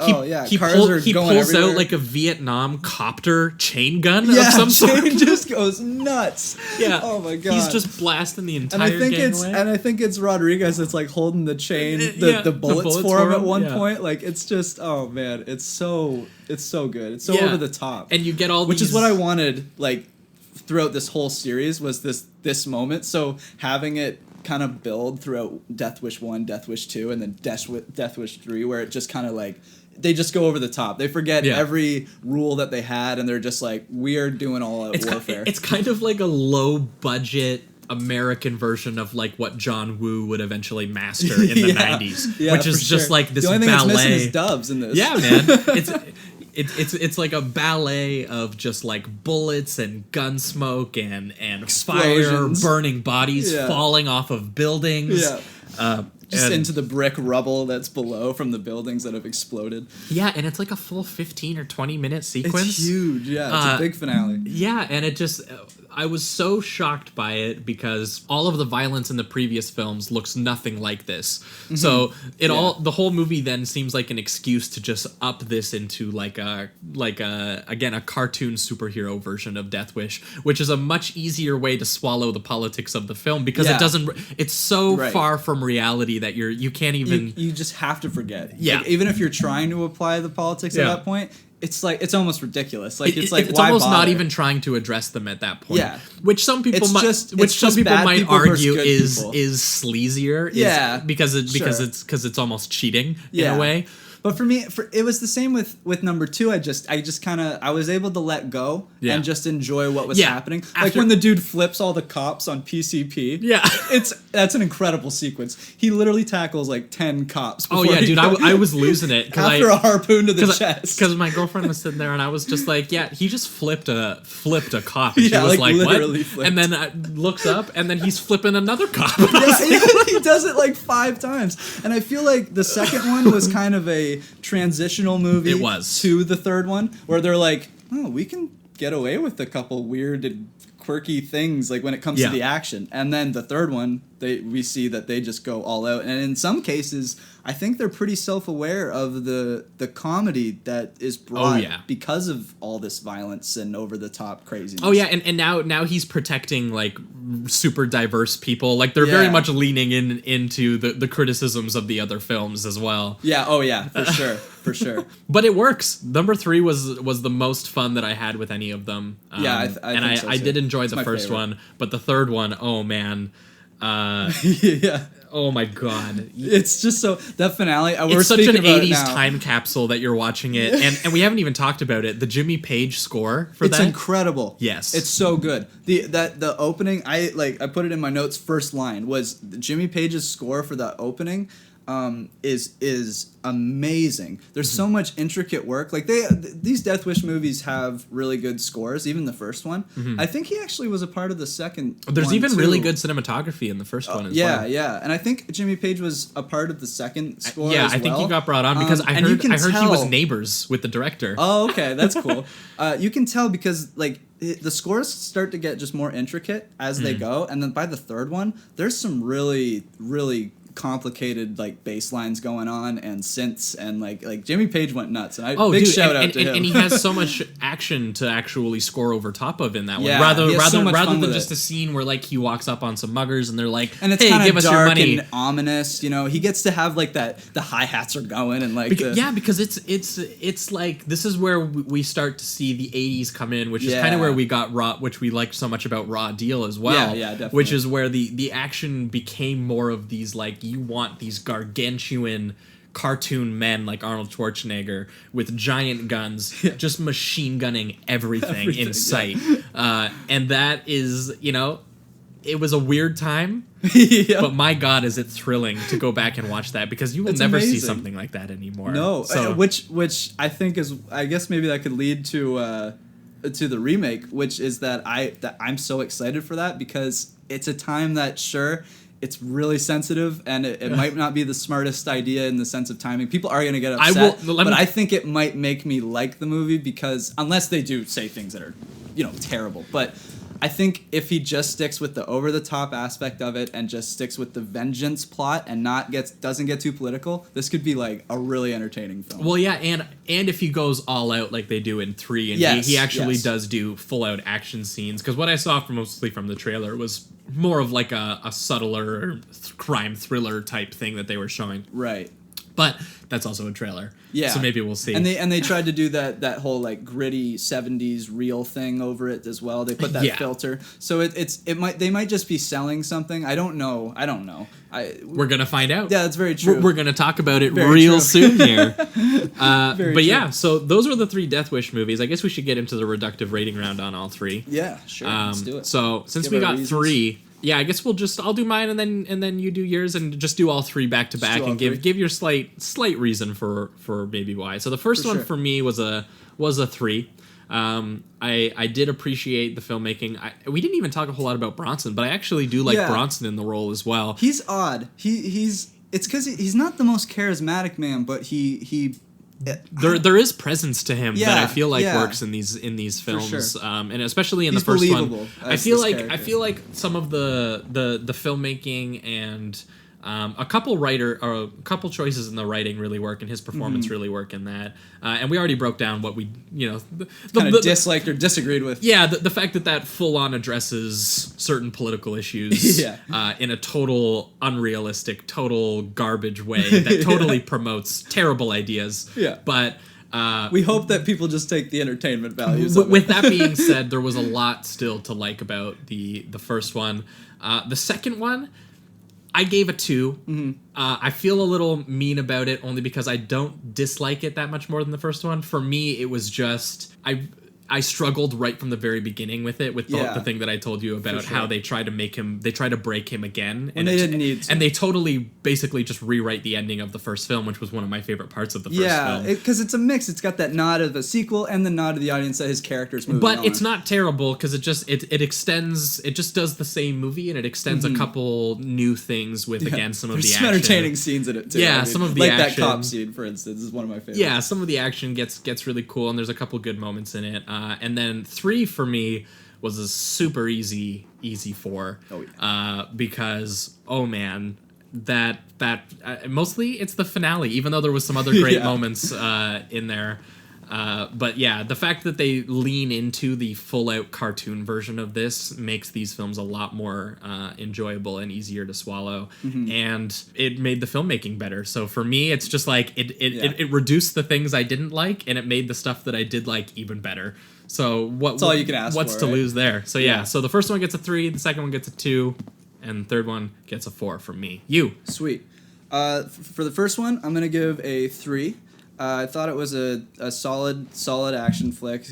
he pulls out like a Vietnam copter chain gun of some sort. Chain just goes nuts. Yeah. Oh my god. He's just blasting the entire gang away. And I think it's Rodriguez that's like holding the chain, the bullets for him at one point. Like it's just, oh man, it's so good. It's so over the top. And you get all which is what I wanted like throughout this whole series was this moment. So having it kind of build throughout Death Wish 1, Death Wish 2, and then Death Wish 3, where it just kind of like they just go over the top. They forget every rule that they had, and they're just like, we are doing all out warfare. It's kind of like a low budget American version of like what John Woo would eventually master in the 90s, which is just like this ballet. The only thing that's missing is doves in this. Yeah, man. It's like a ballet of just like bullets and gun smoke and fire, burning bodies falling off of buildings. Yeah. Just into the brick rubble that's below from the buildings that have exploded. Yeah, and it's like a full 15 or 20 minute sequence. It's huge, yeah. It's a big finale. Yeah, and it just... I was so shocked by it because all of the violence in the previous films looks nothing like this. Mm-hmm. So the whole movie then seems like an excuse to just up this into like a cartoon superhero version of Death Wish, which is a much easier way to swallow the politics of the film because it's so far from reality that you can't even you just have to forget. Yeah, like, even if you're trying to apply the politics at that point, it's like it's almost ridiculous. Like it's why almost bother? Not even trying to address them at that point. Yeah, which some people might argue is sleazier. Because it's almost cheating in a way. But for me, it was the same with number 2. I just kind of I was able to let go and just enjoy what was happening. Like when the dude flips all the cops on PCP. Yeah, that's an incredible sequence. He literally tackles like 10 cops. Oh yeah, dude, I was losing it after a harpoon to the chest. Because my girlfriend was sitting there and I was just like, yeah, he just flipped a cop. And she was like what? Flipped. And then I looks up and then he's flipping another cop. He does it like 5 times, and I feel like the second one was kind of a transitional movie to the third one where they're like, oh, we can get away with a couple weird and quirky things like when it comes to the action. And then the third one, we see that they just go all out, and in some cases I think they're pretty self-aware of the comedy that is brought because of all this violence and over-the-top craziness. Oh yeah, and now he's protecting like super diverse people. Like they're very much leaning into the criticisms of the other films as well. Yeah, oh yeah, for sure. But it works. Number 3 was the most fun that I had with any of them. I did enjoy the first one, but the third one, oh man. Oh my god, it's just so that finale. It's such an 80s time capsule that you're watching it, and we haven't even talked about it. The Jimmy Page score for it's incredible. Yes, it's so good. The opening, I put it in my notes. First line was Jimmy Page's score for that opening. Is amazing. There's so much intricate work. Like these Death Wish movies have really good scores. Even the first one. Mm-hmm. I think he actually was a part of the second. There's even really good cinematography in the first one as well. Yeah, and I think Jimmy Page was a part of the second score. I think he got brought on because I heard he was neighbors with the director. Oh, okay, that's cool. You can tell because like the scores start to get just more intricate as they go, and then by the third one, there's some really, really complicated like bass lines going on and synths, and like Jimmy Page went nuts, and shout out to him. And he has so much action to actually score over top of in that one. Rather than just a scene where like he walks up on some muggers and they're like, and it's hey, give us your money. And ominous, you know. He gets to have like that. The hi-hats are going and like because it's like this is where we start to see the 80s come in, which is kind of where we got Raw, which we liked so much about Raw Deal as well. Yeah, definitely. Which is where the action became more of these like you want these gargantuan cartoon men like Arnold Schwarzenegger with giant guns, just machine gunning everything in sight. And that is, it was a weird time, but my God, is it thrilling to go back and watch that, because you will never see something like that anymore. No, which I think is, I guess maybe that could lead to the remake, which is that I'm so excited for that, because it's a time that, sure, it's really sensitive, and it might not be the smartest idea in the sense of timing. People are going to get upset, I think it might make me like the movie, because unless they do say things that are, terrible. But I think if he just sticks with the over-the-top aspect of it and just sticks with the vengeance plot and doesn't get too political, this could be like a really entertaining film. Well, yeah, and if he goes all out like they do in 3, and he actually does do full-out action scenes, because what I saw mostly from the trailer was more of like a subtler crime thriller type thing that they were showing. Right. But that's also a trailer. Yeah. So maybe we'll see. And they tried to do that whole like gritty 70s real thing over it as well. They put that filter. So they might just be selling something. I don't know. We're going to find out. Yeah, that's very true. We're going to talk about it real soon here. But yeah, so those were the 3 Death Wish movies. I guess we should get into the reductive rating round on all 3. Yeah, sure. Let's do it. So since we got reasons. 3, yeah, I guess I'll do mine, and then you do yours, and just do all 3 back to back, and give your slight reason for maybe why. So the first one for me was a 3. I did appreciate the filmmaking. We didn't even talk a whole lot about Bronson, but I actually do like Bronson in the role as well. He's odd. It's because he's not the most charismatic man, but he there is presence to him that I feel like works in these films, sure. And especially in the first one. I feel like some of the filmmaking and a couple choices in the writing really work, and his performance really work in that. And we already broke down what we the disliked or disagreed with. Yeah, the fact that full on addresses certain political issues in a total unrealistic, total garbage way that totally promotes terrible ideas. Yeah, but we hope that people just take the entertainment values. With that being said, there was a lot still to like about the first one. The second one, I gave a 2. Mm-hmm. I feel a little mean about it only because I don't dislike it that much more than the first one. For me, it was just I struggled right from the very beginning with it, with the thing that I told you about, how they try to break him again. And they didn't need to. And they totally basically just rewrite the ending of the first film, which was one of my favorite parts of the first film. Yeah, because it's a mix. It's got that nod of a sequel and the nod to the audience that his character's moving on. But it's not terrible, because it extends, it just does the same movie, and it extends a couple new things with, again, some of the action. There's some entertaining scenes in it, too. Yeah, some of the action. Like that cop scene, for instance, is one of my favorites. Yeah, some of the action gets really cool, and there's a couple good moments in it. And then 3 for me was a super easy 4. Oh, yeah. Because, oh man, that mostly it's the finale, even though there was some other great moments in there. But yeah, the fact that they lean into the full-out cartoon version of this makes these films a lot more enjoyable and easier to swallow, and it made the filmmaking better. So for me, it's just like it reduced the things I didn't like, and it made the stuff that I did like even better. So that's all you can ask. What's to lose there? So yeah, so the first one gets a 3, the second one gets a 2, and the third one gets a 4 from me. You sweet. For the first one, I'm gonna give a 3. I thought it was a solid action flick.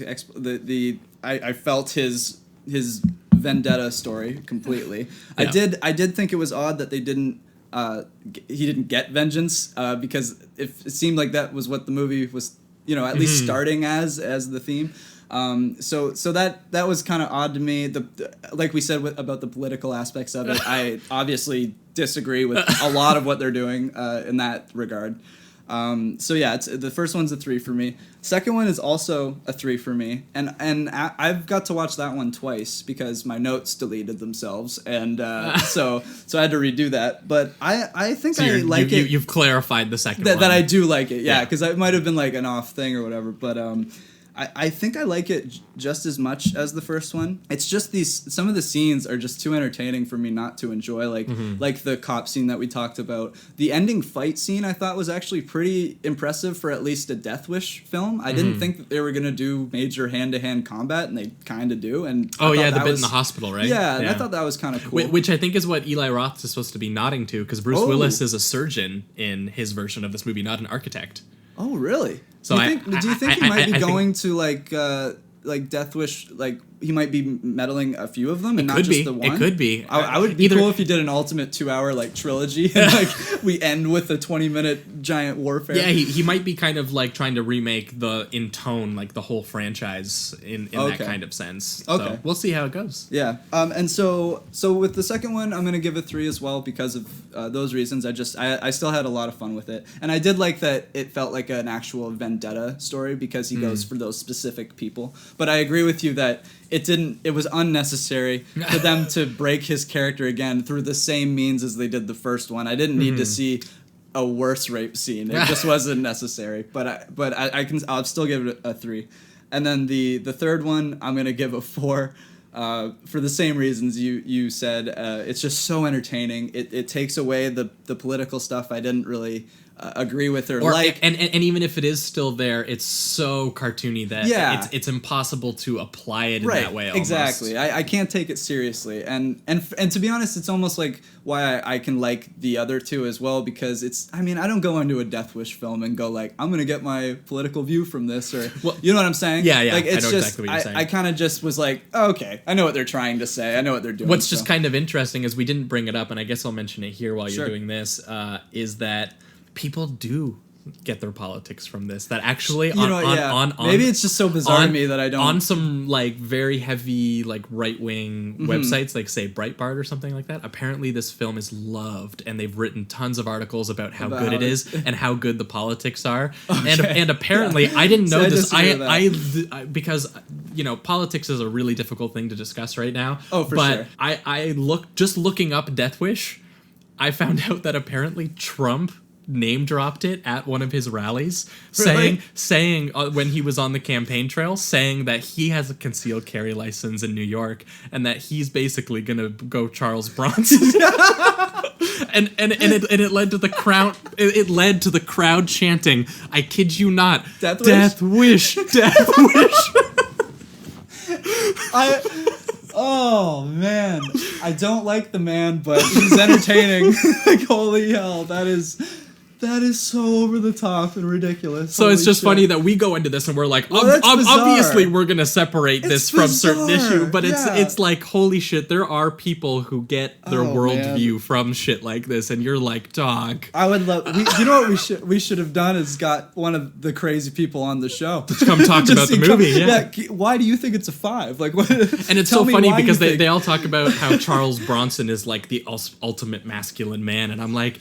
I felt his vendetta story completely. Yeah. I did think it was odd that they didn't he didn't get vengeance, because it seemed like that was what the movie was, at least starting as the theme. So that was kind of odd to me. Like we said about the political aspects of it, I obviously disagree with a lot of what they're doing in that regard. So yeah, the first one's a 3 for me. Second one is also a 3 for me, and I've got to watch that one twice because my notes deleted themselves, and so I had to redo that. But I think I like it. You've clarified the second one. That I do like it, yeah, because it might have been like an off thing or whatever. But I think I like it just as much as the first one. It's just some of the scenes are just too entertaining for me not to enjoy, like the cop scene that we talked about. The ending fight scene I thought was actually pretty impressive for at least a Death Wish film. I didn't think that they were going to do major hand-to-hand combat, and they kind of do. And the bit in the hospital, right? Yeah, and I thought that was kind of cool. Which I think is what Eli Roth is supposed to be nodding to, because Bruce Willis is a surgeon in his version of this movie, not an architect. Oh, really? So do you think he might be going to like Death Wish, like he might be meddling a few of them and not just the one? It could be. I would be cool if you did an ultimate 2-hour like trilogy and like we end with a 20-minute giant warfare. Yeah, he might be kind of like trying to remake in tone like the whole franchise in that kind of sense. Okay. So we'll see how it goes. Yeah. And so with the second one, I'm gonna give it 3 as well because of those reasons. I still had a lot of fun with it, and I did like that it felt like an actual vendetta story because he goes for those specific people. But I agree with you that it was unnecessary for them to break his character again through the same means as they did the first one. I didn't need to see a worse rape scene. It just wasn't necessary. But I'll still give it a 3. And then the third one, I'm gonna give a 4. For the same reasons you said. It's just so entertaining. It takes away the political stuff I didn't really agree with or like. And even if it is still there, it's so cartoony that it's impossible to apply it in that way almost. Exactly. I can't take it seriously. And to be honest, it's almost like why I can like the other two as well, because I don't go into a Death Wish film and go like, I'm going to get my political view from this, or you know what I'm saying? Yeah. Like, it's I know just, exactly what you're saying. I kind of just was like, oh, okay, I know what they're trying to say. I know what they're doing. What's just kind of interesting is we didn't bring it up, and I guess I'll mention it here while you're doing this, is that people do get their politics from this. That actually maybe it's just so bizarre to me that I don't. On some like very heavy like right wing websites, like say Breitbart or something like that, apparently this film is loved, and they've written tons of articles about how good it is and how good the politics are. Okay. And apparently I didn't know this. I because politics is a really difficult thing to discuss right now. Oh, for sure. I looking up Death Wish, I found out that apparently Trump name dropped it at one of his rallies, saying when he was on the campaign trail, saying that he has a concealed carry license in New York and that he's basically gonna go Charles Bronson. and it led to the crowd. It led to the crowd chanting, "I kid you not, Death Wish, Death Wish." Oh man, I don't like the man, but he's entertaining. Like, holy hell, that is so over the top and ridiculous. So it's just funny that we go into this and we're like, obviously we're gonna separate this from certain issue, but it's like, holy shit, there are people who get their worldview from shit like this, and you're like, dog. I would love. You know what we should have done is got one of the crazy people on the show to come talk about the movie. Yeah. Why do you think it's a 5? Like, what? And it's so funny because they all talk about how Charles Bronson is like the ultimate masculine man, and I'm like,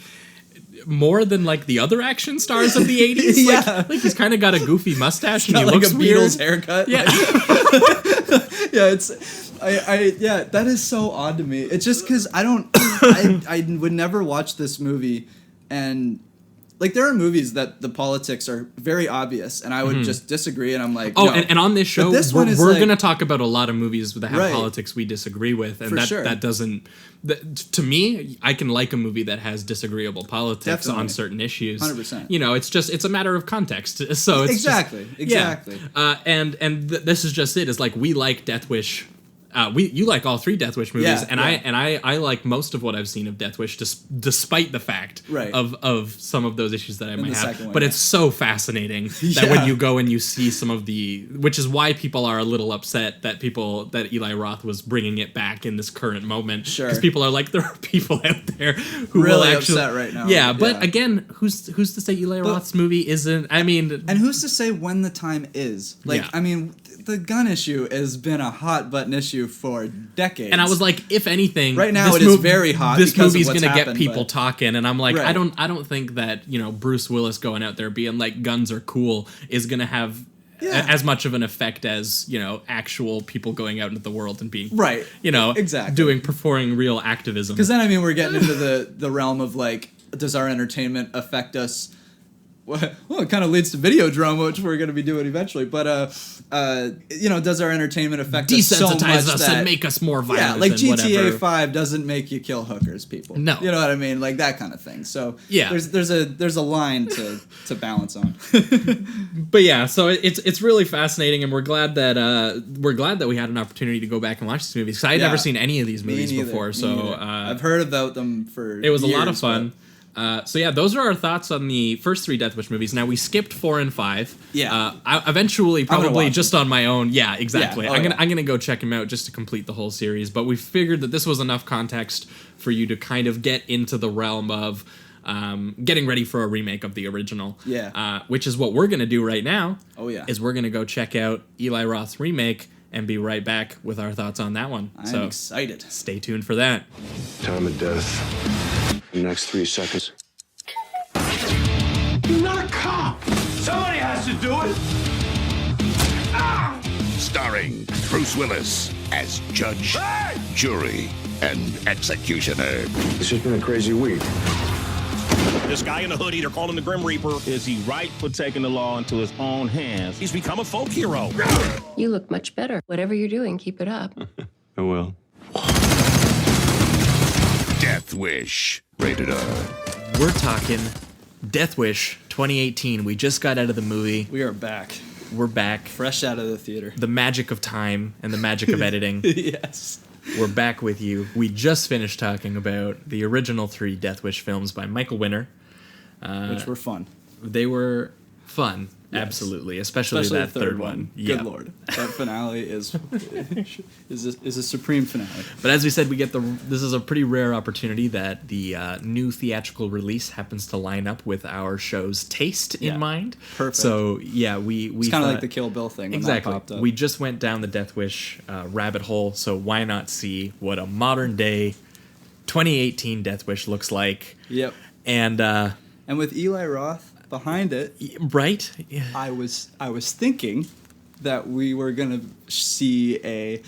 more than like the other action stars of the 80s. Like he's kind of got a goofy mustache and he looks a weird. Beatles haircut. Yeah. That is so odd to me. It's just because I would never watch this movie, and like there are movies that the politics are very obvious, and I would just disagree, and I'm like, no. And on this show, we're going to talk about a lot of movies that have politics we disagree with, and that doesn't. To me, I can like a movie that has disagreeable politics on certain issues. 100%. It's a matter of context. So it's exactly. And this is just it. It's like we like Death Wish. You like all 3 Death Wish movies, I like most of what I've seen of Death Wish, despite the fact of some of those issues that I might have. But it's so fascinating that when you go and you see some of which is why people are a little upset that Eli Roth was bringing it back in this current moment. Sure, because people are like, there are people out there who really will actually upset right now. Yeah, but again, who's to say Eli Roth's movie isn't? I mean, and who's to say when the time is? I mean, the gun issue has been a hot button issue for decades. And I was like, if anything, right now it is very hot. This movie's going to get people talking, and I'm like, I don't think that Bruce Willis going out there being like guns are cool is going to have as much of an effect as actual people going out into the world and being exactly performing real activism. Because then we're getting into the realm of like, does our entertainment affect us well, it kind of leads to video drama, which we're going to be doing eventually. But does our entertainment affect us so much desensitize us that, and make us more violent? Yeah, like than GTA whatever. 5 doesn't make you kill hookers, people. No, you know what I mean, like that kind of thing. So yeah, there's a line to balance on. But yeah, so it's really fascinating, and we're glad that we had an opportunity to go back and watch these movies, because I had never seen any of these movies before. So I've heard about them for it was years, a lot of fun. So yeah, those are our thoughts on the first 3 Death Wish movies. Now we skipped 4 and 5. Yeah. I eventually, probably just on my own. Yeah, exactly. Yeah. I'm gonna go check them out just to complete the whole series. But we figured that this was enough context for you to kind of get into the realm of getting ready for a remake of the original. Yeah. Which is what we're gonna do right now. Oh yeah. Is we're gonna go check out Eli Roth's remake and be right back with our thoughts on that one. I'm excited. Stay tuned for that. Time of death. The next 3 seconds. You're not a cop. Somebody has to do it. Starring Bruce Willis as judge, jury, and executioner. This has been a crazy week. This guy in the hoodie, they're calling the Grim Reaper. Is he right for taking the law into his own hands? He's become a folk hero. You look much better. Whatever you're doing, keep it up. I will. Death Wish. Rated R. We're talking Death Wish 2018. We just got out of the movie. We are back. We're back. Fresh out of the theater. The magic of time and the magic of editing. Yes. We're back with you. We just finished talking about the original 3 Death Wish films by Michael Winner. Which were fun. They were fun, yes. Absolutely. Especially that the third one. Good Lord. That finale is a supreme finale. But as we said, this is a pretty rare opportunity that the new theatrical release happens to line up with our show's taste in mind. Perfect. So yeah, we it's kind of like the Kill Bill thing when exactly. that popped up. We just went down the Death Wish rabbit hole, so why not see what a modern day 2018 Death Wish looks like? Yep. And with Eli Roth behind it, right? Yeah. I was thinking that we were gonna see a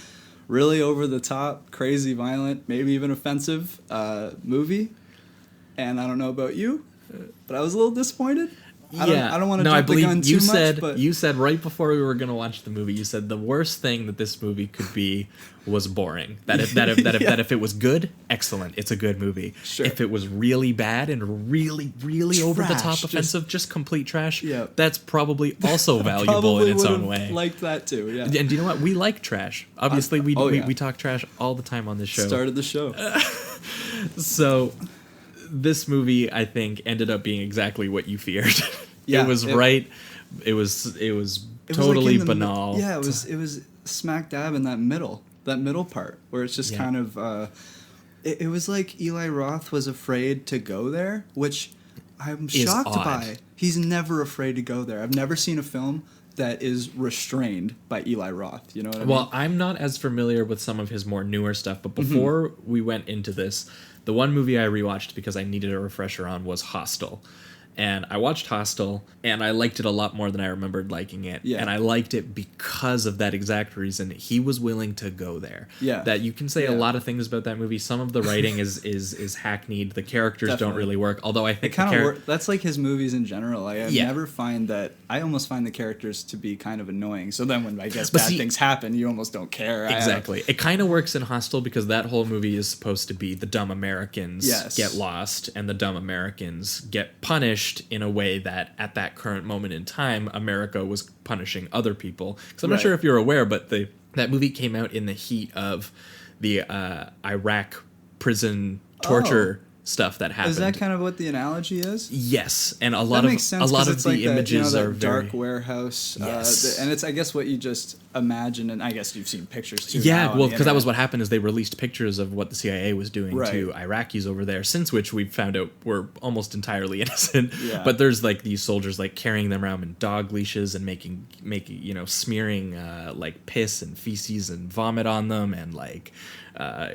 really over the top, crazy, violent, maybe even offensive movie. And I don't know about you, but I was a little disappointed. I don't want to jump the gun too much, but you said right before we were going to watch the movie, you said the worst thing that this movie could be was boring. That if it was good, excellent, it's a good movie. Sure. If it was really bad and really, really over the top offensive, just complete trash, that's probably also valuable in its own way. Like that too, yeah. And do you know what? We like trash. Obviously, we talk trash all the time on this show. Started the show. So this movie, I think, ended up being exactly what you feared. Yeah, it was right. It was totally like banal. Yeah, it was smack dab in that middle part where it's just kind of. It was like Eli Roth was afraid to go there, which I'm shocked by. He's never afraid to go there. I've never seen a film that is restrained by Eli Roth. You know what I mean? Well, I'm not as familiar with some of his more newer stuff, but before we went into this, the one movie I rewatched because I needed a refresher on was Hostel. And I watched Hostel, and I liked it a lot more than I remembered liking it. Yeah. And I liked it because of that exact reason. He was willing to go there. Yeah. That you can say a lot of things about that movie. Some of the writing is hackneyed. The characters don't really work. Although I think that's like his movies in general. I never find that. I almost find the characters to be kind of annoying. So then when I guess bad things happen, you almost don't care. Exactly. It kind of works in Hostel because that whole movie is supposed to be the dumb Americans get lost and the dumb Americans get punished in a way that at that current moment in time America was punishing other people, because I'm not sure if you're aware, but that movie came out in the heat of the Iraq prison torture stuff that happened. Is that kind of what the analogy is? Yes, and a lot of the images are very dark warehouse. Yes. And it's I guess what you just imagine, and I guess you've seen pictures too. Yeah, well, because that was what happened is they released pictures of what the CIA was doing to Iraqis over there. Since which we found out were almost entirely innocent. Yeah. But there's like these soldiers like carrying them around in dog leashes and making smearing like piss and feces and vomit on them and like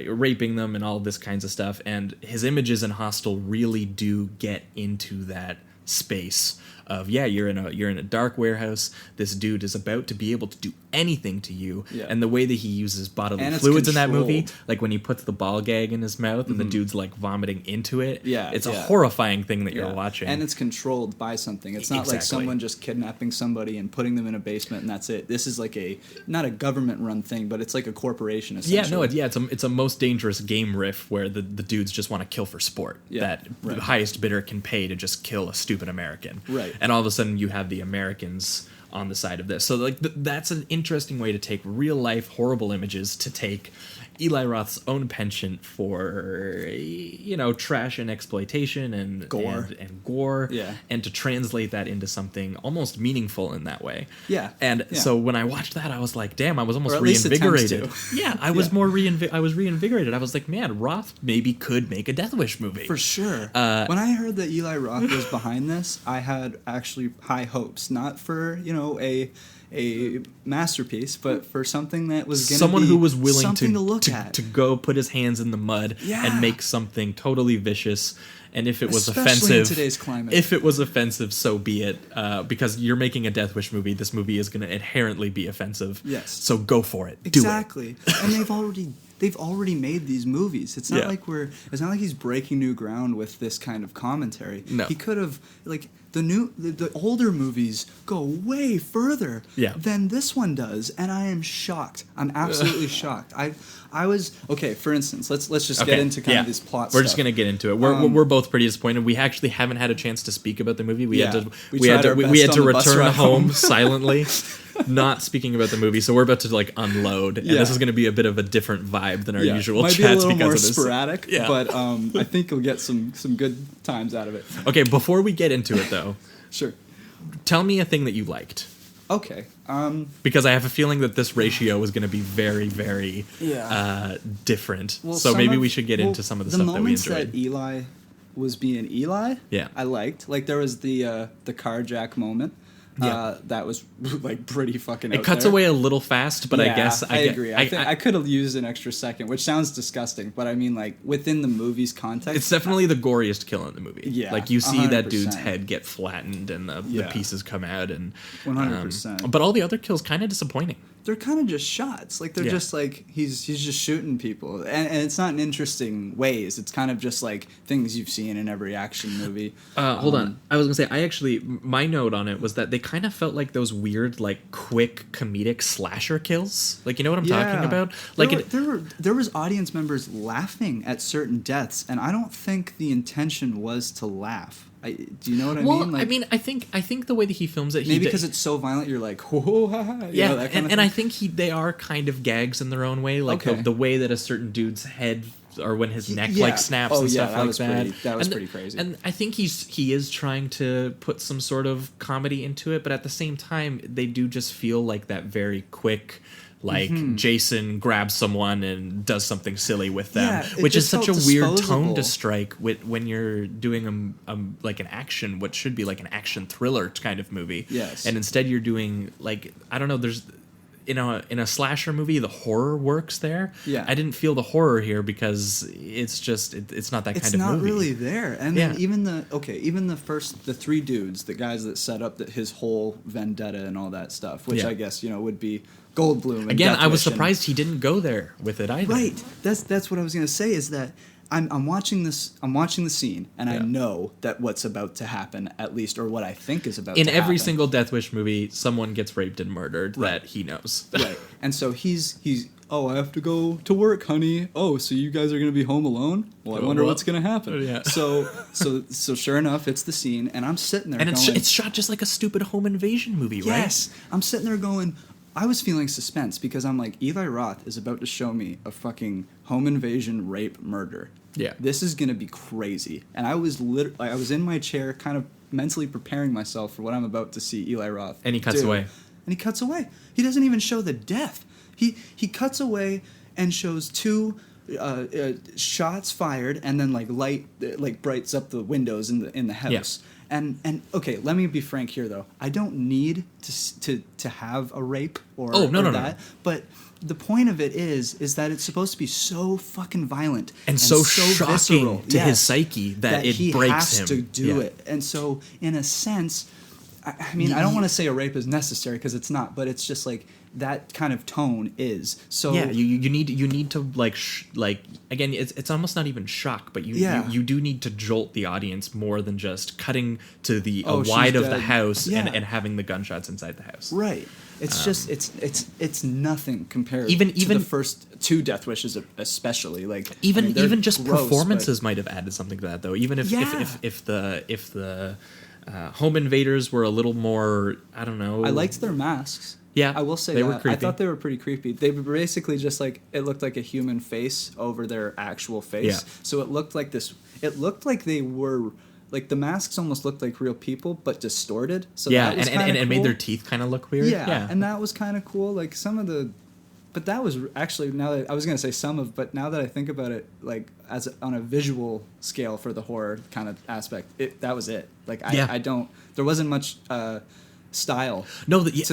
raping them and all this kinds of stuff. And his images in Hostel really do get into that space of you're in a dark warehouse. This dude is about to be able to do anything to you, and the way that he uses bodily fluids in that movie, like when he puts the ball gag in his mouth and the dude's like vomiting into it, it's a horrifying thing that you're watching, and it's controlled by something. It's not like someone just kidnapping somebody and putting them in a basement and that's it. This is like not a government run thing, but it's like a corporation essentially. It's a most dangerous game riff where the dudes just want to kill for sport, that the highest bidder can pay to just kill a stupid American, and all of a sudden you have the Americans on the side of this. So like that's an interesting way to take real life horrible images, to take Eli Roth's own penchant for trash and exploitation and gore and to translate that into something almost meaningful in that way. So when I watched that, I was like, damn, I was almost reinvigorated. I was reinvigorated. I was like, man, Roth maybe could make a Death Wish movie for sure. When I heard that Eli Roth was behind this, I had actually high hopes, not for a masterpiece, but for something that was going to be someone who was willing to look at, to go put his hands in the mud and make something totally vicious. And if it was especially offensive, in today's climate, if it was offensive, so be it. Because you're making a Death Wish movie, this movie is going to inherently be offensive. Yes. So go for it. Exactly. Do it. And they've already made these movies. It's not like it's not like he's breaking new ground with this kind of commentary. No. He could have the older movies go way further than this one does, and I am shocked. I'm absolutely shocked. I was okay. For instance, let's just get into kind of this plot. We're stuff. just gonna get into it. We're both pretty disappointed. We actually haven't had a chance to speak about the movie. We had to return home silently, not speaking about the movie. So we're about to like unload, and this is going to be a bit of a different vibe than our usual chats. Might be a little more of this. sporadic, but I think you'll get some good times out of it. Okay, before we get into it though, sure. Tell me a thing that you liked. Okay. Because I have a feeling that this ratio is going to be very, very different. Well, so maybe we should get into some of the stuff that we moments enjoyed. that Eli was being Eli, yeah, I liked. Like there was the carjack moment. That was like pretty fucking. It cuts away a little fast, but I guess I agree. I could have used an extra second, which sounds disgusting, but I mean, like within the movie's context, it's definitely the goriest kill in the movie. Yeah, like you see 100%. That dude's head get flattened and the pieces come out, and 100%. But all the other kills kind of disappointing. They're kind of just shots. Like they're just like he's just shooting people, and it's not in interesting ways. It's kind of just like things you've seen in every action movie. Hold on, I was gonna say my note on it was that they kind of felt like those weird, like quick comedic slasher kills. Like you know what I'm talking about? Like there was audience members laughing at certain deaths, and I don't think the intention was to laugh. Do you know what I mean? Like, I think the way that he films it, maybe because it's so violent, you're like, whoa, ha, ha, and I think they are kind of gags in their own way, like the way that a certain dude's head or when his neck like snaps and stuff like that. That was pretty crazy. And I think he is trying to put some sort of comedy into it, but at the same time, they do just feel like that very quick. Like Jason grabs someone and does something silly with them, which is such a weird tone to strike when you're doing like an action, what should be like an action thriller kind of movie. Yes, and instead you're doing like I don't know. There's in a slasher movie, the horror works there. Yeah, I didn't feel the horror here because it's just it's not that kind of movie. It's not really there. And then even the three dudes, the guys that set up his whole vendetta and all that stuff, which I guess would be Goldblum. And again, I was surprised he didn't go there with it either. Right. That's what I was gonna say. Is that I'm watching this. I'm watching the scene, and I know that what's about to happen, at least, or what I think is about to happen. In every single Death Wish movie, someone gets raped and murdered that he knows. Right. And so he's. Oh, I have to go to work, honey. Oh, so you guys are gonna be home alone? Well, I wonder what's gonna happen. Yeah. So sure enough, it's the scene, and I'm sitting there. And it's shot just like a stupid home invasion movie, right? Yes. I'm sitting there going. I was feeling suspense because I'm like, Eli Roth is about to show me a fucking home invasion, rape, murder. Yeah. This is going to be crazy. And I was I was in my chair kind of mentally preparing myself for what I'm about to see Eli Roth And he cuts away. And he cuts away. He doesn't even show the death. He cuts away and shows two shots fired, and then like light like brights up the windows in the house. Yeah. And okay, let me be frank here though. I don't need to have a rape or that, but the point of it is that it's supposed to be so fucking violent and so shocking visceral to his psyche that it he breaks has him to do it. And so in a sense, I mean, I don't want to say a rape is necessary because it's not, but it's just like that kind of tone is. So yeah, you need to like again, it's almost not even shock, but you do need to jolt the audience more than just cutting to the wide of the house and having the gunshots inside the house. Right. It's just it's nothing compared even to the first two Death Wishes, especially like even just gross, performances might have added something to that though. Even if the home invaders were a little more, I don't know. I liked their masks. Yeah, I will say they that. were creepy. I thought they were pretty creepy. They were basically just like, it looked like a human face over their actual face. Yeah. So it looked like this. It looked like they were like the masks almost looked like real people, but distorted. So yeah, that was and cool. made their teeth kind of look weird. Yeah, and that was kind of cool. Like some of the. But that was actually, now that I was gonna say but now that I think about it, like on a visual scale for the horror kind of aspect, that was it. Like I don't, there wasn't much style. No, that's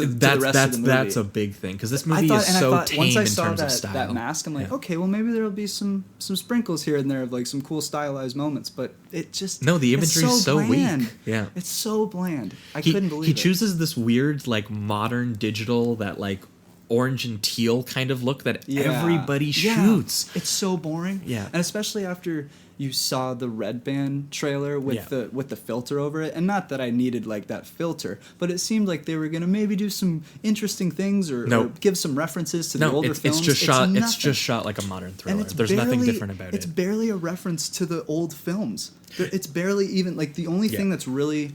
a big thing because this movie is so tame once I in saw terms of style. that mask, I'm like, okay, well maybe there'll be some sprinkles here and there of like some cool stylized moments, but it just the imagery is so bland. weak. Yeah, it's so bland. I couldn't believe it. He chooses this weird like modern digital that like orange and teal kind of look that everybody shoots. It's so boring. Yeah, and especially after you saw the Red Band trailer with the filter over it, and not that I needed like that filter, but it seemed like they were gonna maybe do some interesting things or give some references to the older films. It's just shot like a modern thriller. There's nothing different about it. It's barely a reference to the old films. It's barely even like the only thing that's really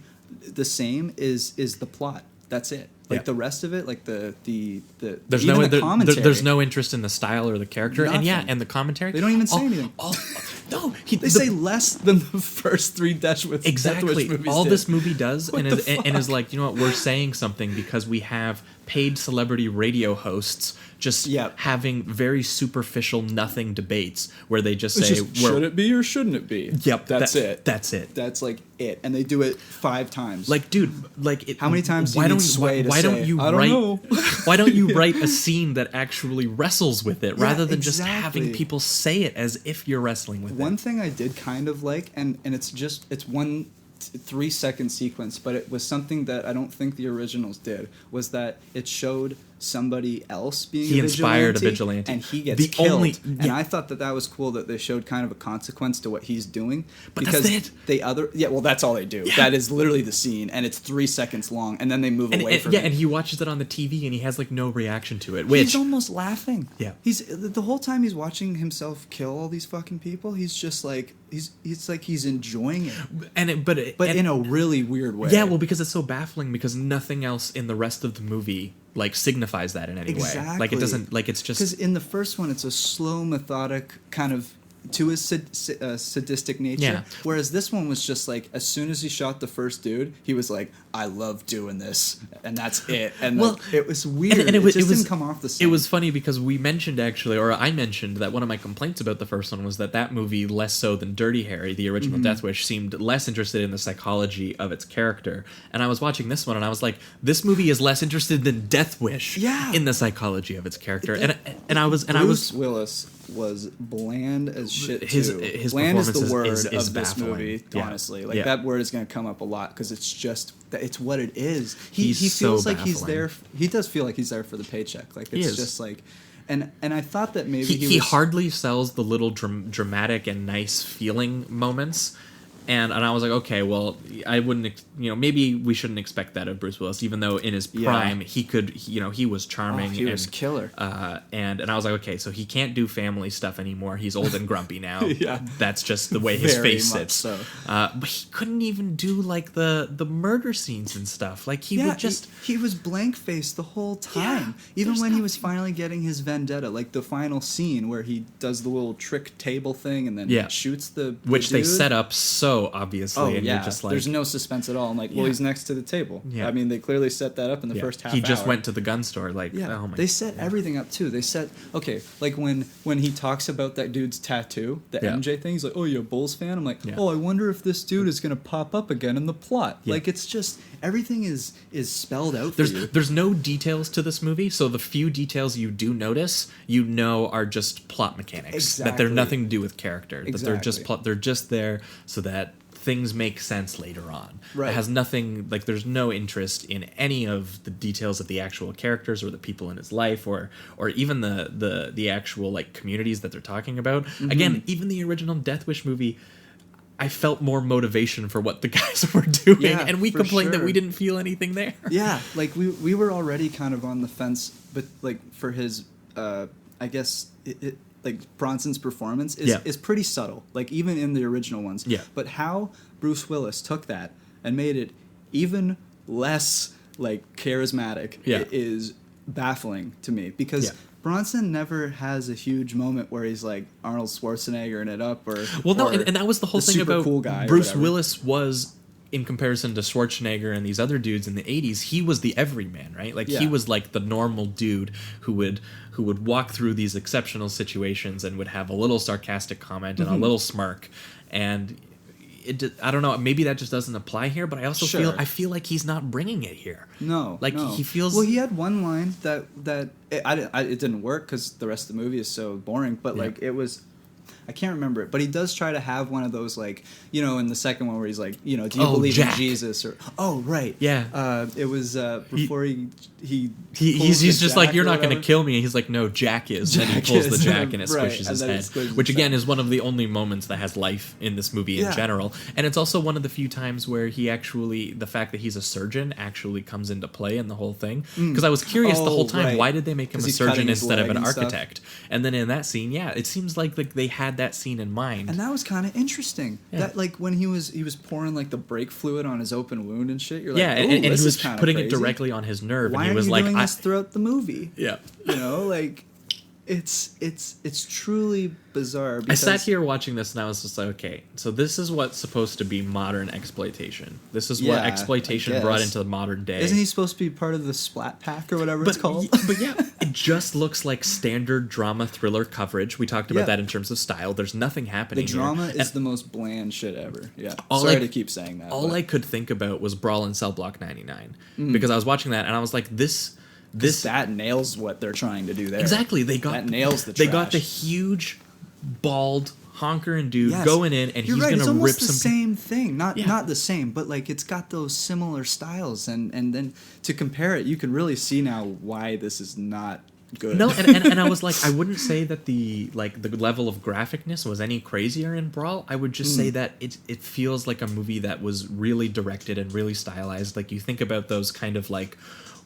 the same is the plot. That's it. Like the rest of it, like the commentary. There's no interest in the style or the character, Nothing. and the commentary. They don't even say anything. They say less than the first three Death Wish movies. All did. This movie does and is like, you know what, we're saying something because we have paid celebrity radio hosts just having very superficial nothing debates where they just say, should it be or shouldn't it be? Yep, that's it. That's it. That's like it, and they do it 5 times. Like, dude, like how many times do you need Sway to say? Why don't you write a scene that actually wrestles with it rather than just having people say it as if you're wrestling with it? One thing I did kind of like, and it's one 3-second sequence, but it was something that I don't think the originals did, was that it showed somebody else being he inspired a vigilante and he gets killed. And I thought that was cool that they showed kind of a consequence to what he's doing, but because that's it. that's all they do. That is literally the scene, and it's 3 seconds long, and then they move away from it. And he watches it on the TV and he has like no reaction to it, which he's almost laughing. Yeah, he's the whole time he's watching himself kill all these fucking people, he's just like it's like he's enjoying it, but in a really weird way. Yeah, well, because it's so baffling, because nothing else in the rest of the movie like signifies that in any way. Like it doesn't, like it's just, because in the first one it's a slow, methodic kind of to his sadistic nature. Yeah. Whereas this one was just like, as soon as he shot the first dude, he was like, I love doing this, and that's it. And it was weird. And it didn't come off the same. It was funny because we mentioned I mentioned that one of my complaints about the first one was that movie, less so than Dirty Harry, the original Death Wish, seemed less interested in the psychology of its character. And I was watching this one and I was like, this movie is less interested than Death Wish in the psychology of its character. Bruce Willis was bland as shit too. His bland is the word is of this baffling. movie, honestly. Like that word is going to come up a lot because it's what it is. He feels so like he's there. He does feel like he's there for the paycheck. Like it's just like, and I thought that maybe he hardly sells the little dramatic and nice feeling moments. And I was like, okay, well, I wouldn't, maybe we shouldn't expect that of Bruce Willis, even though in his prime he was charming. He was killer. And I was like, okay, so he can't do family stuff anymore. He's old and grumpy now. That's just the way his face sits. So. But he couldn't even do like the murder scenes and stuff. Like he would just he was blank faced the whole time. Even when he was finally getting his vendetta, like the final scene where he does the little trick table thing and then shoots the which dude. They set up so so, obviously, and you're just like... There's no suspense at all. I'm like, well, he's next to the table. Yeah. I mean, they clearly set that up in the first half hour. He just went to the gun store, like, oh my... They set everything up, too. They set... Okay, like, when he talks about that dude's tattoo, the MJ thing, he's like, oh, you're a Bulls fan? I'm like, oh, I wonder if this dude is going to pop up again in the plot. Yeah. Like, it's just... Everything is spelled out for you. There's no details to this movie, so the few details you do notice, you know, are just plot mechanics. Exactly. That they're nothing to do with character. Exactly. That they're just there so that things make sense later on. Right. It has nothing, like, there's no interest in any of the details of the actual characters or the people in his life or even the actual, like, communities that they're talking about. Mm-hmm. Again, even the original Death Wish movie, I felt more motivation for what the guys were doing, and we complained that we didn't feel anything there. Yeah, like we were already kind of on the fence, but like for his, I guess like Bronson's performance is pretty subtle, like even in the original ones. Yeah. But how Bruce Willis took that and made it even less like charismatic is baffling to me because. Yeah. Bronson never has a huge moment where he's like Arnold Schwarzenegger it up or and that was the whole thing about cool guy Bruce Willis was in comparison to Schwarzenegger and these other dudes in the 80s, he was the everyman, right? Like he was like the normal dude who would walk through these exceptional situations and would have a little sarcastic comment and a little smirk, and I don't know, maybe that just doesn't apply here, but I also feel like he's not bringing it here. No, like he feels. Well, he had one line that it didn't work because the rest of the movie is so boring. But like it was, I can't remember it. But he does try to have one of those, like, you know, in the second one where he's like, you know, do you believe in Jesus or it was before he's just like, you're not going to kill me. He's like, no, Jack is. And he pulls the Jack and it squishes his head, which again is one of the only moments that has life in this movie in general. And it's also one of the few times where the fact that he's a surgeon actually comes into play in the whole thing. Because I was curious the whole time, why did they make him a surgeon instead of an architect? And then in that scene, it seems like they had that scene in mind. And that was kind of interesting. That like when he was pouring like the brake fluid on his open wound and shit, you're like, and he was putting it directly on his nerve. Why and he was are you like, doing this throughout the movie? Yeah. You know, like it's truly bizarre. I sat here watching this and I was just like, okay, so this is what's supposed to be modern exploitation. This is what exploitation brought into the modern day. Isn't he supposed to be part of the Splat Pack or whatever it's called? But it just looks like standard drama thriller coverage. We talked about that in terms of style. There's nothing happening. The drama is the most bland shit ever. Yeah. Sorry to keep saying that. I could think about was Brawl in Cell Block 99 because I was watching that and I was like, this that nails what they're trying to do there. Exactly. That nails the trash. They got the huge, bald, honkering dude going in, and he's going to rip some. It's almost the same thing. Not the same, but like it's got those similar styles, and then to compare it, you can really see now why this is not good. No, and I was like, I wouldn't say that the level of graphicness was any crazier in Brawl. I would just say that it feels like a movie that was really directed and really stylized. Like you think about those kind of like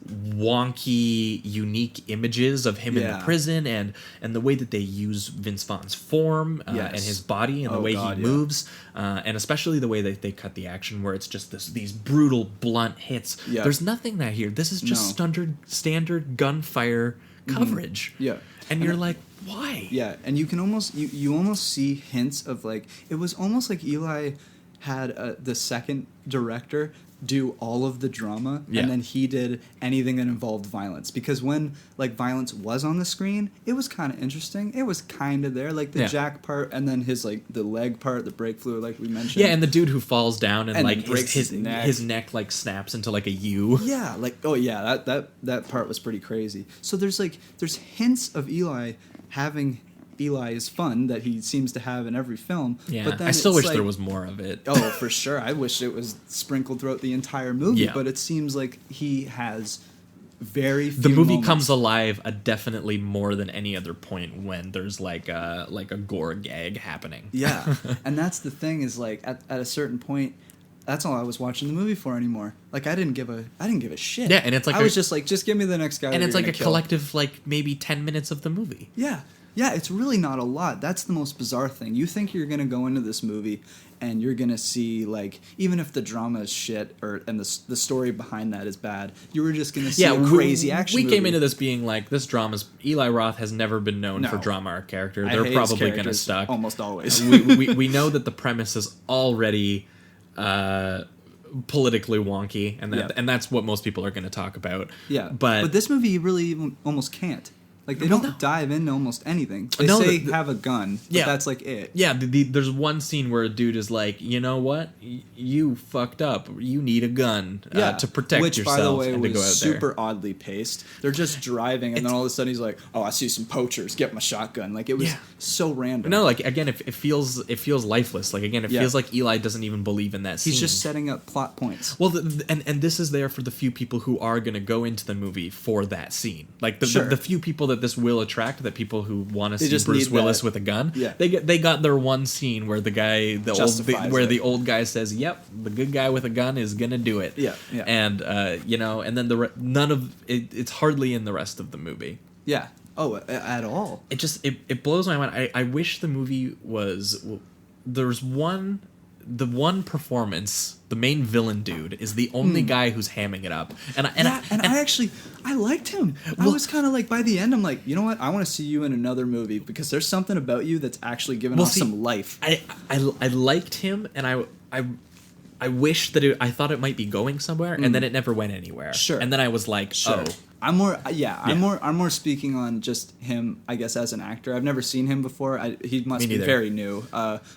wonky, unique images of him in the prison and the way that they use Vince Vaughn's form and his body and the way he moves and especially the way that they cut the action where it's just these brutal, blunt hits. Yeah. There's nothing that here. This is just standard gunfire coverage. Yeah. And you're like, why? Yeah, and you can almost you almost see hints of like it was almost like Eli had the second director do all of the drama and then he did anything that involved violence, because when like violence was on the screen it was kind of interesting. It was kind of there, like the Jack part and then his like the leg part, the brake fluid like we mentioned, and the dude who falls down and like his neck like snaps into like a U. That part was pretty crazy. So there's hints of Eli having Eli is fun that he seems to have in every film. Yeah, but then I still wish there was more of it. Oh, for sure. I wish it was sprinkled throughout the entire movie, but it seems like he has very few The movie moments. comes alive definitely more than any other point when there's like a gore gag happening. Yeah, and that's the thing is like at a certain point, that's all I was watching the movie for anymore. Like I didn't give a shit. Yeah, and it's like I was just like, just give me the next guy. And it's like a collective like maybe 10 minutes of the movie. Yeah. Yeah, it's really not a lot. That's the most bizarre thing. You think you're going to go into this movie and you're going to see, like, even if the drama is shit and the story behind that is bad, you were just going to see a crazy action movie. We came into this being like, this drama's... Eli Roth has never been known for drama arc character. They're probably going to suck. Almost always. we know that the premise is already... politically wonky, and that's what most people are going to talk about. Yeah, but this movie really even almost can't. Like, they don't dive into almost anything. They say have a gun, but that's like it. Yeah, there's one scene where a dude is like, you know what? You fucked up. You need a gun to protect yourself. Which, by the way, and to go out was super oddly paced. They're just driving, and then all of a sudden he's like, oh, I see some poachers. Get my shotgun. Like, it was so random. No, like, again, it feels lifeless. Like, again, it feels like Eli doesn't even believe in that scene. He's just setting up plot points. Well, and this is there for the few people who are going to go into the movie for that scene. Like, the few people that this will attract, that people who want to see Bruce Willis with a gun, they got their one scene where the guy, the old guy says, "Yep, the good guy with a gun is gonna do it." Yeah. And and then none of it. It's hardly in the rest of the movie. Yeah. Oh, at all. It just it blows my mind. I wish the movie was. There's one. The one performance, the main villain dude, is the only guy who's hamming it up, and I liked him. Well, I was kind of like, by the end, I'm like, you know what? I want to see you in another movie because there's something about you that's actually giving off some life. I liked him, and I wish that I thought it might be going somewhere, and then it never went anywhere. Sure. And then I was like, oh. I'm more speaking on just him, I guess, as an actor. I've never seen him before. He must be very new.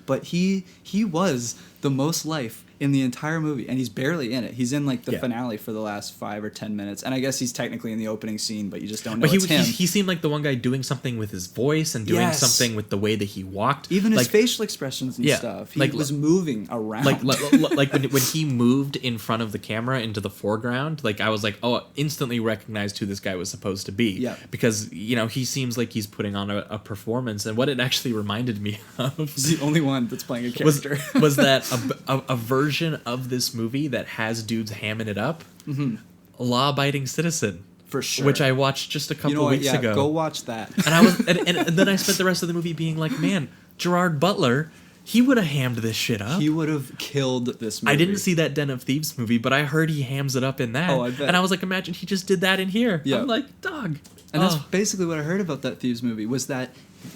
But he was the most life in the entire movie, and he's barely in it. He's in like the finale for the last 5 or 10 minutes, and I guess he's technically in the opening scene, but you just don't know it's him. He seemed like the one guy doing something with his voice and doing something with the way that he walked. Even his facial expressions and stuff. He was moving around. Like when he moved in front of the camera into the foreground, like I was like, oh, instantly recognized who this guy was supposed to be. Yeah. Because, he seems like he's putting on a performance, and what it actually reminded me of... He's the only one that's playing a character. was that a version of this movie that has dudes hamming it up, Law-Abiding Citizen, for sure, which I watched just a couple weeks ago. Go watch that. And I was, and then I spent the rest of the movie being like, man, Gerard Butler, he would have hammed this shit up. He would have killed this movie. I didn't see that Den of Thieves movie, but I heard he hams it up in that. Oh, I bet. And I was like, imagine he just did that in here. Yeah. I'm like, dog. And that's basically what I heard about that Thieves movie, was that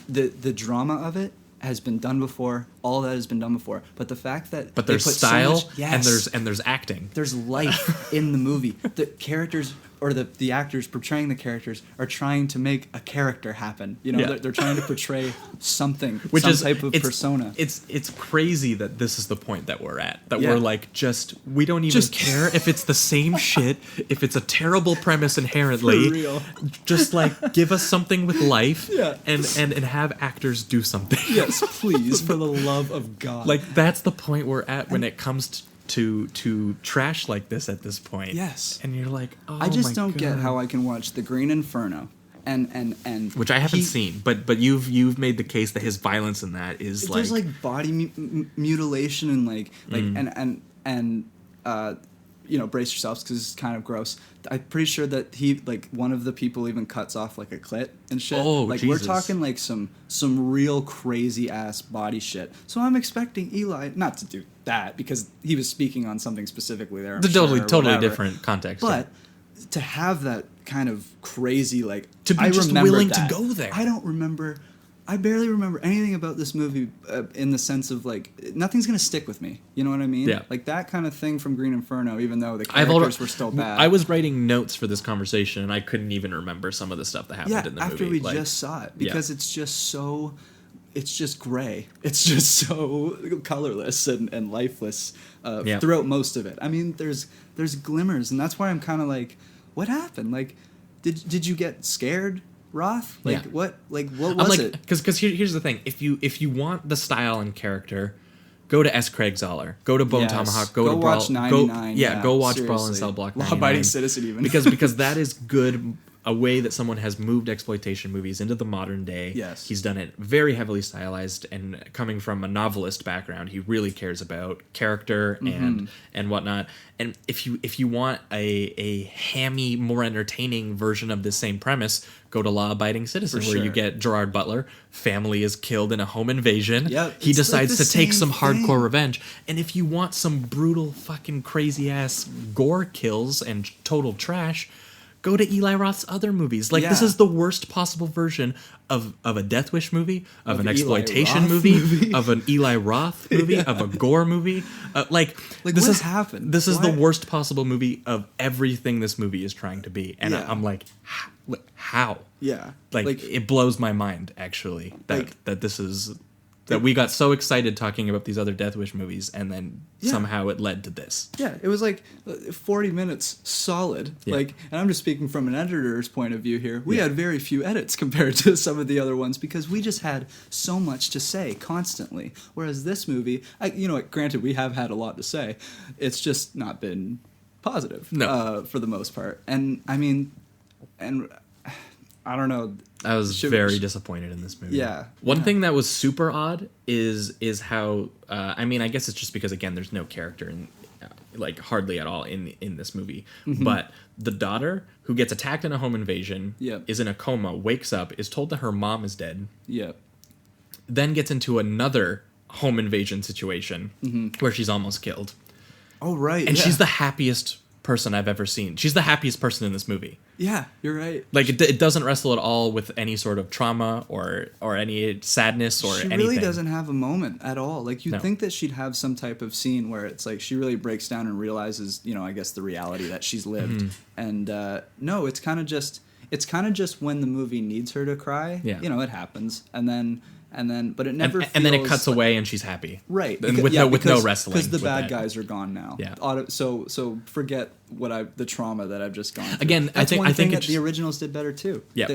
the drama of it has been done before. All that has been done before. But the fact that there's style and there's acting. There's life in the movie. The characters or the actors portraying the characters are trying to make a character happen. They're trying to portray something, type of persona. It's crazy that this is the point that we're at. That we're like, we don't even care if it's the same shit, if it's a terrible premise inherently. For real. Just like give us something with life and have actors do something. Yes, please, for the love of God. Like, that's the point we're at when it comes to trash like this at this point. Yes. And you're like, oh, I just don't get how I can watch The Green Inferno and which I haven't seen, but you've made the case that his violence in that is there's like body mutilation and brace yourselves because it's kind of gross. I'm pretty sure that he, like, one of the people even cuts off like a clit and shit. Oh, like, Jesus. We're talking like some real crazy ass body shit. So I'm expecting Eli not to do that because he was speaking on something specifically there. Totally different context. But to have that kind of crazy, like, to be just willing to go there. I barely remember anything about this movie in the sense of, like, nothing's going to stick with me. You know what I mean? Yeah. Like, that kind of thing from Green Inferno, even though the characters were still bad. I was writing notes for this conversation, and I couldn't even remember some of the stuff that happened in the movie. After we just saw it. Because it's just so... It's just gray. It's just so colorless and lifeless throughout most of it. I mean, there's glimmers, and that's why I'm kind of like, what happened? Like, did you get scared, Roth? What was it? Because here's the thing: if you want the style and character, go to S. Craig Zoller, go to Bone Tomahawk, go to watch Brawl, 99. Go watch seriously. Brawl in Cell Block 99. Law-Abiding Citizen, even because that is good a way that someone has moved exploitation movies into the modern day. Yes. He's done it very heavily stylized, and coming from a novelist background, he really cares about character and whatnot. And if you want a hammy, more entertaining version of this same premise, go to Law Abiding Citizen, where you get Gerard Butler, family is killed in a home invasion. Yep, he decides like the to take same some hardcore thing. revenge. And if you want some brutal, fucking crazy ass gore kills and total trash, go to Eli Roth's other movies. Like, this is the worst possible version of a Death Wish movie, of an Eli exploitation Roth movie, of an Eli Roth movie, of a gore movie. Like this what is happened? This is Why? the worst possible movie of everything this movie is trying to be. And Yeah. I'm like, how? Yeah. Like it blows my mind, actually, that Like- that this is... That we got so excited talking about these other Death Wish movies, and then somehow it led to this. Yeah, it was like 40 minutes solid. Yeah. Like, and I'm just speaking from an editor's point of view here. We had very few edits compared to some of the other ones because we just had so much to say constantly. Whereas this movie, granted, we have had a lot to say. It's just not been positive for the most part. And I mean, and I don't know. I was very disappointed in this movie. Yeah. One thing that was super odd is how I mean, I guess it's just because, again, there's no character in like hardly at all in this movie. But the daughter who gets attacked in a home invasion, is in a coma, wakes up, is told that her mom is dead. Yep. Then gets into another home invasion situation where she's almost killed. Oh right. And she's the happiest person I've ever seen. She's the happiest person in this movie. Yeah, you're right. Like it doesn't wrestle at all with any sort of trauma or any sadness or anything. She really doesn't have a moment at all. Like you'd think that she'd have some type of scene where it's like she really breaks down and realizes, I guess the reality that she's lived. And no, it's kind of just when the movie needs her to cry. Yeah. It happens, and then but it never. And then it cuts away, and she's happy. Right. And with no wrestling. Because the bad guys are gone now. Yeah. So forget the trauma that I've just gone through. Again, that's I think that the originals did better too. Yeah.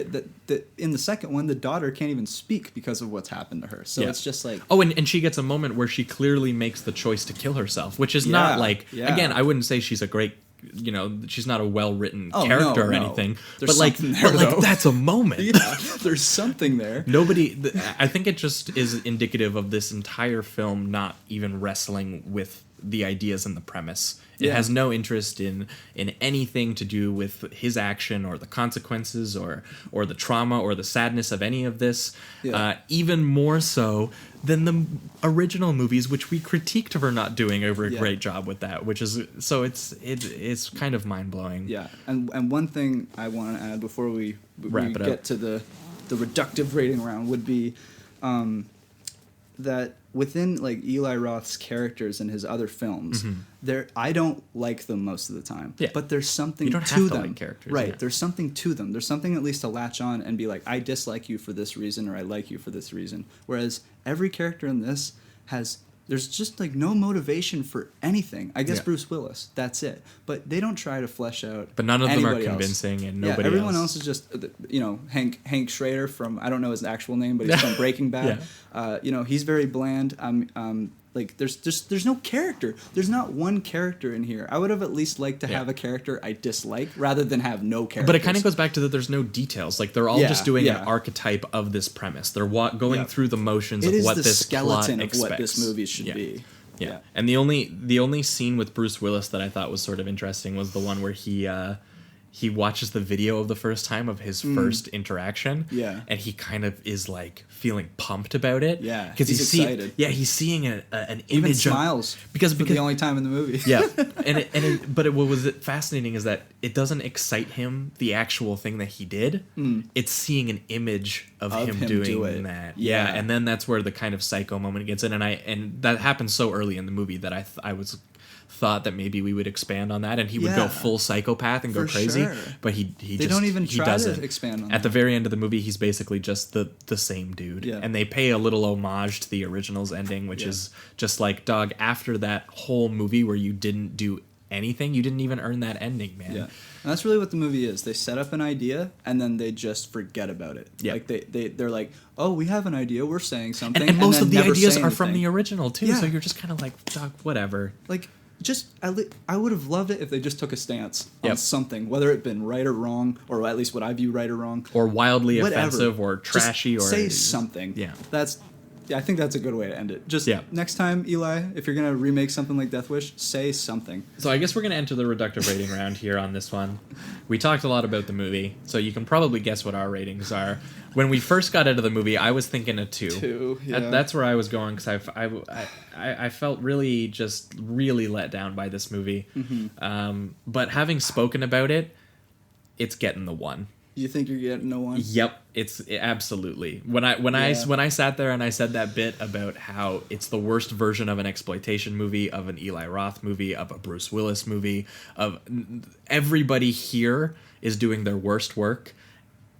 That in the second one, the daughter can't even speak because of what's happened to her. So it's just like. Oh, and she gets a moment where she clearly makes the choice to kill herself, which is not like. Yeah. Again, I wouldn't say she's a great. She's not a well-written character or anything. There's but that's a moment. Yeah, there's something there. I think it just is indicative of this entire film not even wrestling with the ideas and the premise. It has no interest in anything to do with his action or the consequences or the trauma or the sadness of any of this. Yeah. Even more so than the original movies, which we critiqued for not doing a great job with that. Which is so it's kind of mind blowing. Yeah, and one thing I want to add before we get to the reductive rating round would be that within like Eli Roth's characters in his other films, I don't like them most of the time. Yeah. But there's something you don't to have them. To like characters, right. Yeah. There's something to them. There's something at least to latch on and be like, I dislike you for this reason or I like you for this reason. Whereas every character in this there's just like no motivation for anything. I guess Bruce Willis, that's it. But they don't try to flesh out. But none of them are convincing, and nobody. Everyone else is just Hank Schrader from, I don't know his actual name, but he's from Breaking Bad. He's very bland. Like there's no character. There's not one character in here. I would have at least liked to have a character I dislike rather than have no character. But it kind of goes back to that there's no details. Like they're all just doing an archetype of this premise. They're going through the motions of what this skeleton plot of expects. what this movie should be. Yeah. And the only scene with Bruce Willis that I thought was sort of interesting was the one where he watches the video of the first time of his first interaction. Yeah. And he kind of is like feeling pumped about it. Yeah. Because he's excited. He's seeing an image. Even smiles. Because the only time in the movie. Yeah. But what was fascinating is that it doesn't excite him, the actual thing that he did. It's seeing an image of him doing that. Yeah. And then that's where the kind of psycho moment gets in. And that happens so early in the movie that I was thought that maybe we would expand on that and he would go full psychopath and go crazy. Sure. But he don't even try doesn't. To expand on that. At the very end of the movie, he's basically just the same dude. Yeah. And they pay a little homage to the original's ending, which is just like, dog, after that whole movie where you didn't do anything, you didn't even earn that ending, man. Yeah. And that's really what the movie is. They set up an idea and then they just forget about it. Yeah. Like they're like, oh, we have an idea, we're saying something. And most of the ideas are from the original too. Yeah. So you're just kind of like, dog, whatever. Like I would have loved it if they just took a stance on something, whether it been right or wrong, or at least what I view right or wrong, or wildly whatever. offensive or trashy, just or say something. Yeah, I think that's a good way to end it. Just next time, Eli, if you're gonna remake something like Death Wish, say something. So I guess we're gonna enter the reductive rating round here on this one. We talked a lot about the movie, so you can probably guess what our ratings are. When we first got into the movie, I was thinking a 2. 2, yeah. That's where I was going, because I felt really let down by this movie. Mm-hmm. But having spoken about it, it's getting the 1. You think you're getting a 1? Yep, absolutely. When I sat there and I said that bit about how it's the worst version of an exploitation movie, of an Eli Roth movie, of a Bruce Willis movie, of everybody here is doing their worst work,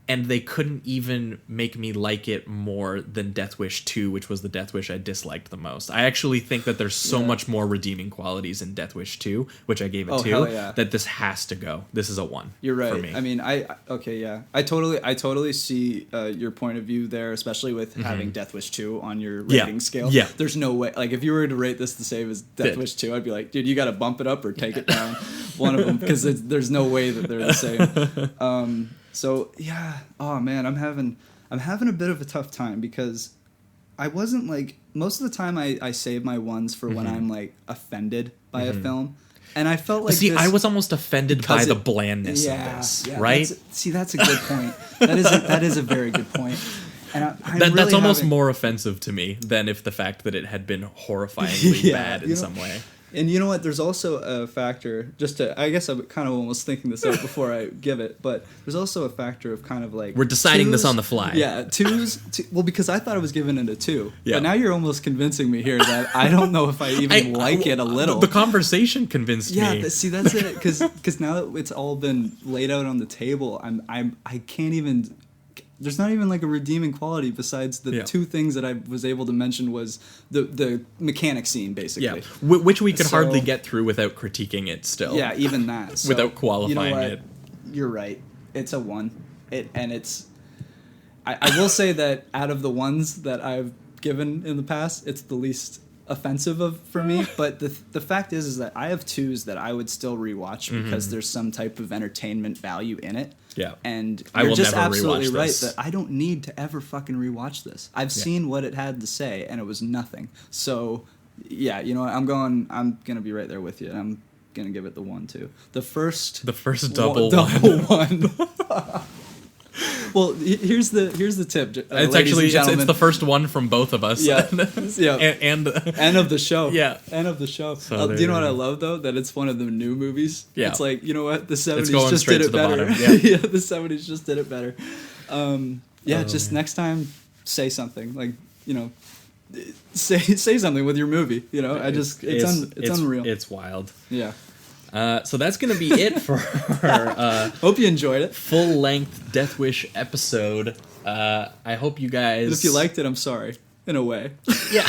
and they couldn't even make me like it more than Death Wish 2, which was the Death Wish I disliked the most. I actually think that there's so much more redeeming qualities in Death Wish 2, which I gave it 2, that this has to go. This is a 1. You're right. For me. I mean, I totally see your point of view there, especially with having Death Wish 2 on your rating scale. Yeah. There's no way. Like, if you were to rate this the same as Death Wish 2, I'd be like, dude, you got to bump it up or take it down. One of them, because there's no way that they're the same. So yeah, oh man, I'm having a bit of a tough time, because I wasn't like, most of the time I save my 1s for when I'm like offended by a film, and I felt like I was almost offended by the blandness of this, right? That's a good point. That is a very good point. And that's almost more offensive to me than if the fact that it had been horrifyingly bad in some way. And you know what? There's also a factor, I guess I'm kind of almost thinking this out before I give it, but there's also a factor of kind of like... We're deciding this on the fly. Yeah, 2s... Well, because I thought I was giving it a 2. Yeah. But now you're almost convincing me here that I don't know if I even like it a little. The conversation convinced me. Yeah, see, that's it. Because now that it's all been laid out on the table, I can't even... There's not even like a redeeming quality besides the 2 things that I was able to mention was the mechanic scene, basically. Yeah, which we could hardly get through without critiquing it still. Yeah, even that. So, without qualifying it. You're right. It's a 1. I will say that out of the 1s that I've given in the past, it's the least offensive for me. But the fact is that I have 2s that I would still rewatch because there's some type of entertainment value in it. Yeah, and I will just never absolutely rewatch right this. that I don't need to ever fucking rewatch this. I've seen what it had to say, and it was nothing. So, yeah, you know what? I'm gonna be right there with you, and I'm gonna give it the 1 too. The first double one. Well, here's the tip. It's actually it's the first one from both of us. Yeah, yeah, and of the show. Yeah, and of the show. So do you know what I love though? That it's one of the new movies. Yeah, it's like, you know what, the 70s just did it better. Yeah, the 70s just did it better. Just next time say something, like, you know, say something with your movie. You know, it's unreal. It's wild. Yeah. So that's going to be it for our hope you enjoyed it. Full-length Death Wish episode. I hope you guys... And if you liked it, I'm sorry. In a way. Yeah.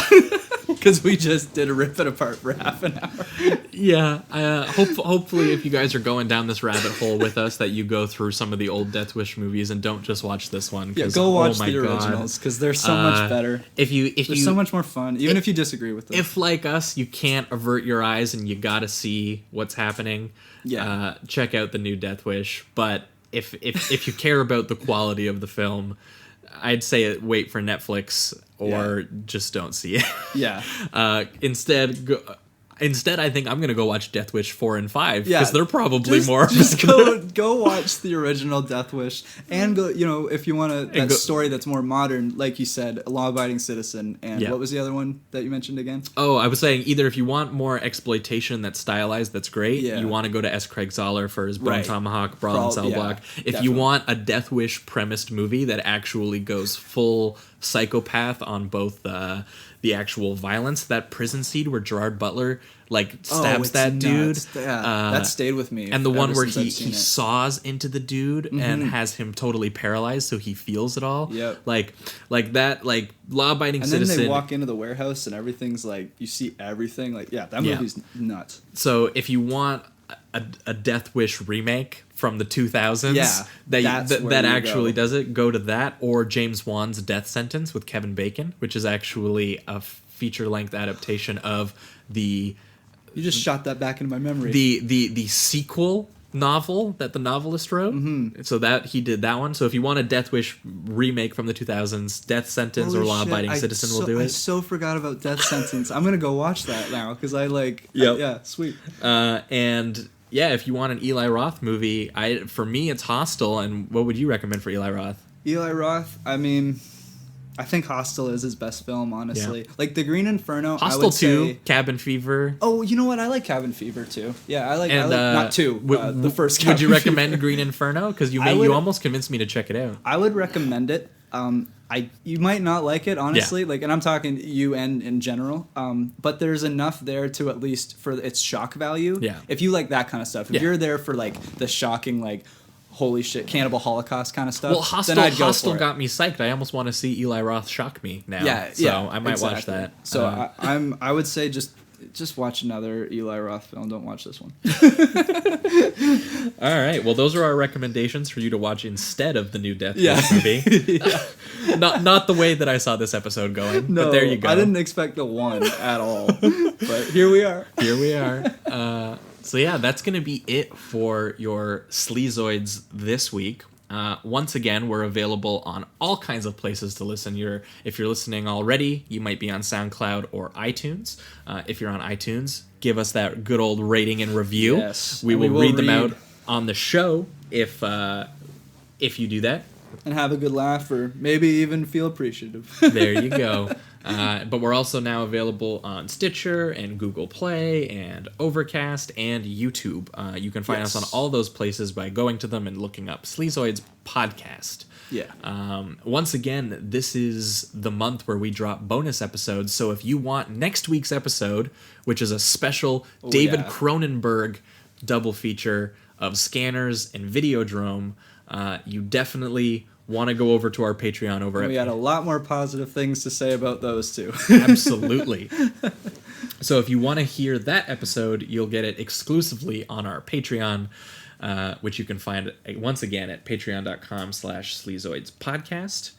Because we just did a rip it apart for half an hour. Yeah. Hopefully, if you guys are going down this rabbit hole with us, that you go through some of the old Death Wish movies and don't just watch this one. Yeah, go watch the originals, because they're so much better. They're so much more fun, even if you disagree with them. If, like us, you can't avert your eyes and you gotta see what's happening, check out the new Death Wish. But if you care about the quality of the film, I'd say wait for Netflix or just don't see it. Yeah. Instead, I think I'm gonna go watch Death Wish 4 and 5 because they're probably more. Just go watch the original Death Wish and go. You know, if you want that story that's more modern, like you said, Law Abiding Citizen, and what was the other one that you mentioned again? Oh, I was saying either if you want more exploitation that's stylized, that's great. You want to go to S. Craig Zahler for his Bone Tomahawk, Brawl and Cell Block. If you want a Death Wish premised movie that actually goes full psychopath on both the actual violence, that prison scene where Gerard Butler stabs that dude. That stayed with me. And the one where he saws into the dude and has him totally paralyzed, so he feels it all. Yep. Like that, Law Abiding Citizen. And then they walk into the warehouse and everything's you see everything. That movie's nuts. So if you want a Death Wish remake from the 2000s that actually does it, go to that, or James Wan's Death Sentence with Kevin Bacon, which is actually a feature-length adaptation of the You just shot that back into my memory. The sequel novel that the novelist wrote. So that he did that one. So if you want a Death Wish remake from the 2000s, Death Sentence or Law Abiding Citizen will do it. I so forgot about Death Sentence. I'm gonna go watch that now because I like. Yep. Yeah, sweet. And yeah, if you want an Eli Roth movie, for me it's Hostel. And what would you recommend for Eli Roth? Eli Roth. I mean, I think Hostel is his best film, honestly. Yeah. Like The Green Inferno. Hostel I would 2, say, Cabin Fever. Oh, you know what? I like Cabin Fever too. Yeah, I like not 2. The first. Would you Cabin recommend Fever. Green Inferno? Because you almost convinced me to check it out. I would recommend it. You might not like it, honestly. Yeah. And I'm talking you and in general. But there's enough there to at least for its shock value. Yeah. If you like that kind of stuff, if you're there for like the shocking holy shit, Cannibal Holocaust kind of stuff. Well, Hostel got me psyched. I almost want to see Eli Roth shock me now. So I might watch that. So I would say just watch another Eli Roth film. Don't watch this one. All right. Well, those are our recommendations for you to watch instead of the new Death Wish movie. Not the way that I saw this episode going. No, but there you go. I didn't expect the one at all. But here we are. Here we are. So yeah, that's going to be it for your Sleazoids this week. Once again, we're available on all kinds of places to listen. If you're listening already, you might be on SoundCloud or iTunes. If you're on iTunes, give us that good old rating and review. Yes, we will read them out on the show if you do that. And have a good laugh, or maybe even feel appreciative. There you go. But we're also now available on Stitcher and Google Play and Overcast and YouTube. You can find us on all those places by going to them and looking up Sleazoids Podcast. Yeah. Once again, this is the month where we drop bonus episodes. So if you want next week's episode, which is a special David Cronenberg double feature of Scanners and Videodrome, you definitely want to go over to our Patreon We had a lot more positive things to say about those two. Absolutely. So if you want to hear that episode, you'll get it exclusively on our Patreon, which you can find once again at patreon.com/sleazoidspodcast.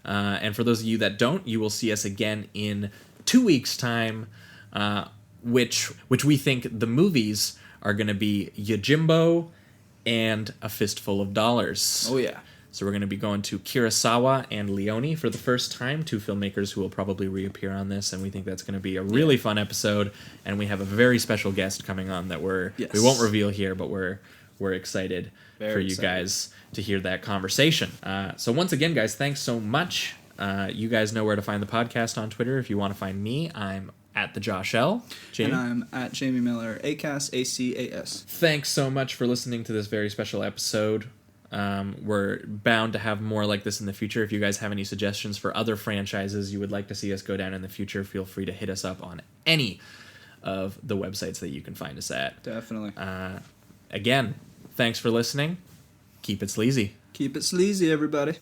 And for those of you that don't, you will see us again in 2 weeks' time, which we think the movies are going to be Yojimbo and A Fistful of Dollars. Oh, yeah. So we're going to be going to Kurosawa and Leone for the first time, 2 filmmakers who will probably reappear on this, and we think that's going to be a really fun episode, and we have a very special guest coming on that we won't reveal here, but we're excited for you guys to hear that conversation. So once again, guys, thanks so much. You guys know where to find the podcast on Twitter. If you want to find me, I'm at the Josh L. Jamie? And I'm at Jamie Miller, ACAS, ACAS. Thanks so much for listening to this very special episode. We're bound to have more like this in the future. If you guys have any suggestions for other franchises you would like to see us go down in the future, feel free to hit us up on any of the websites that you can find us at. Definitely. Again, thanks for listening. Keep it sleazy. Keep it sleazy, everybody.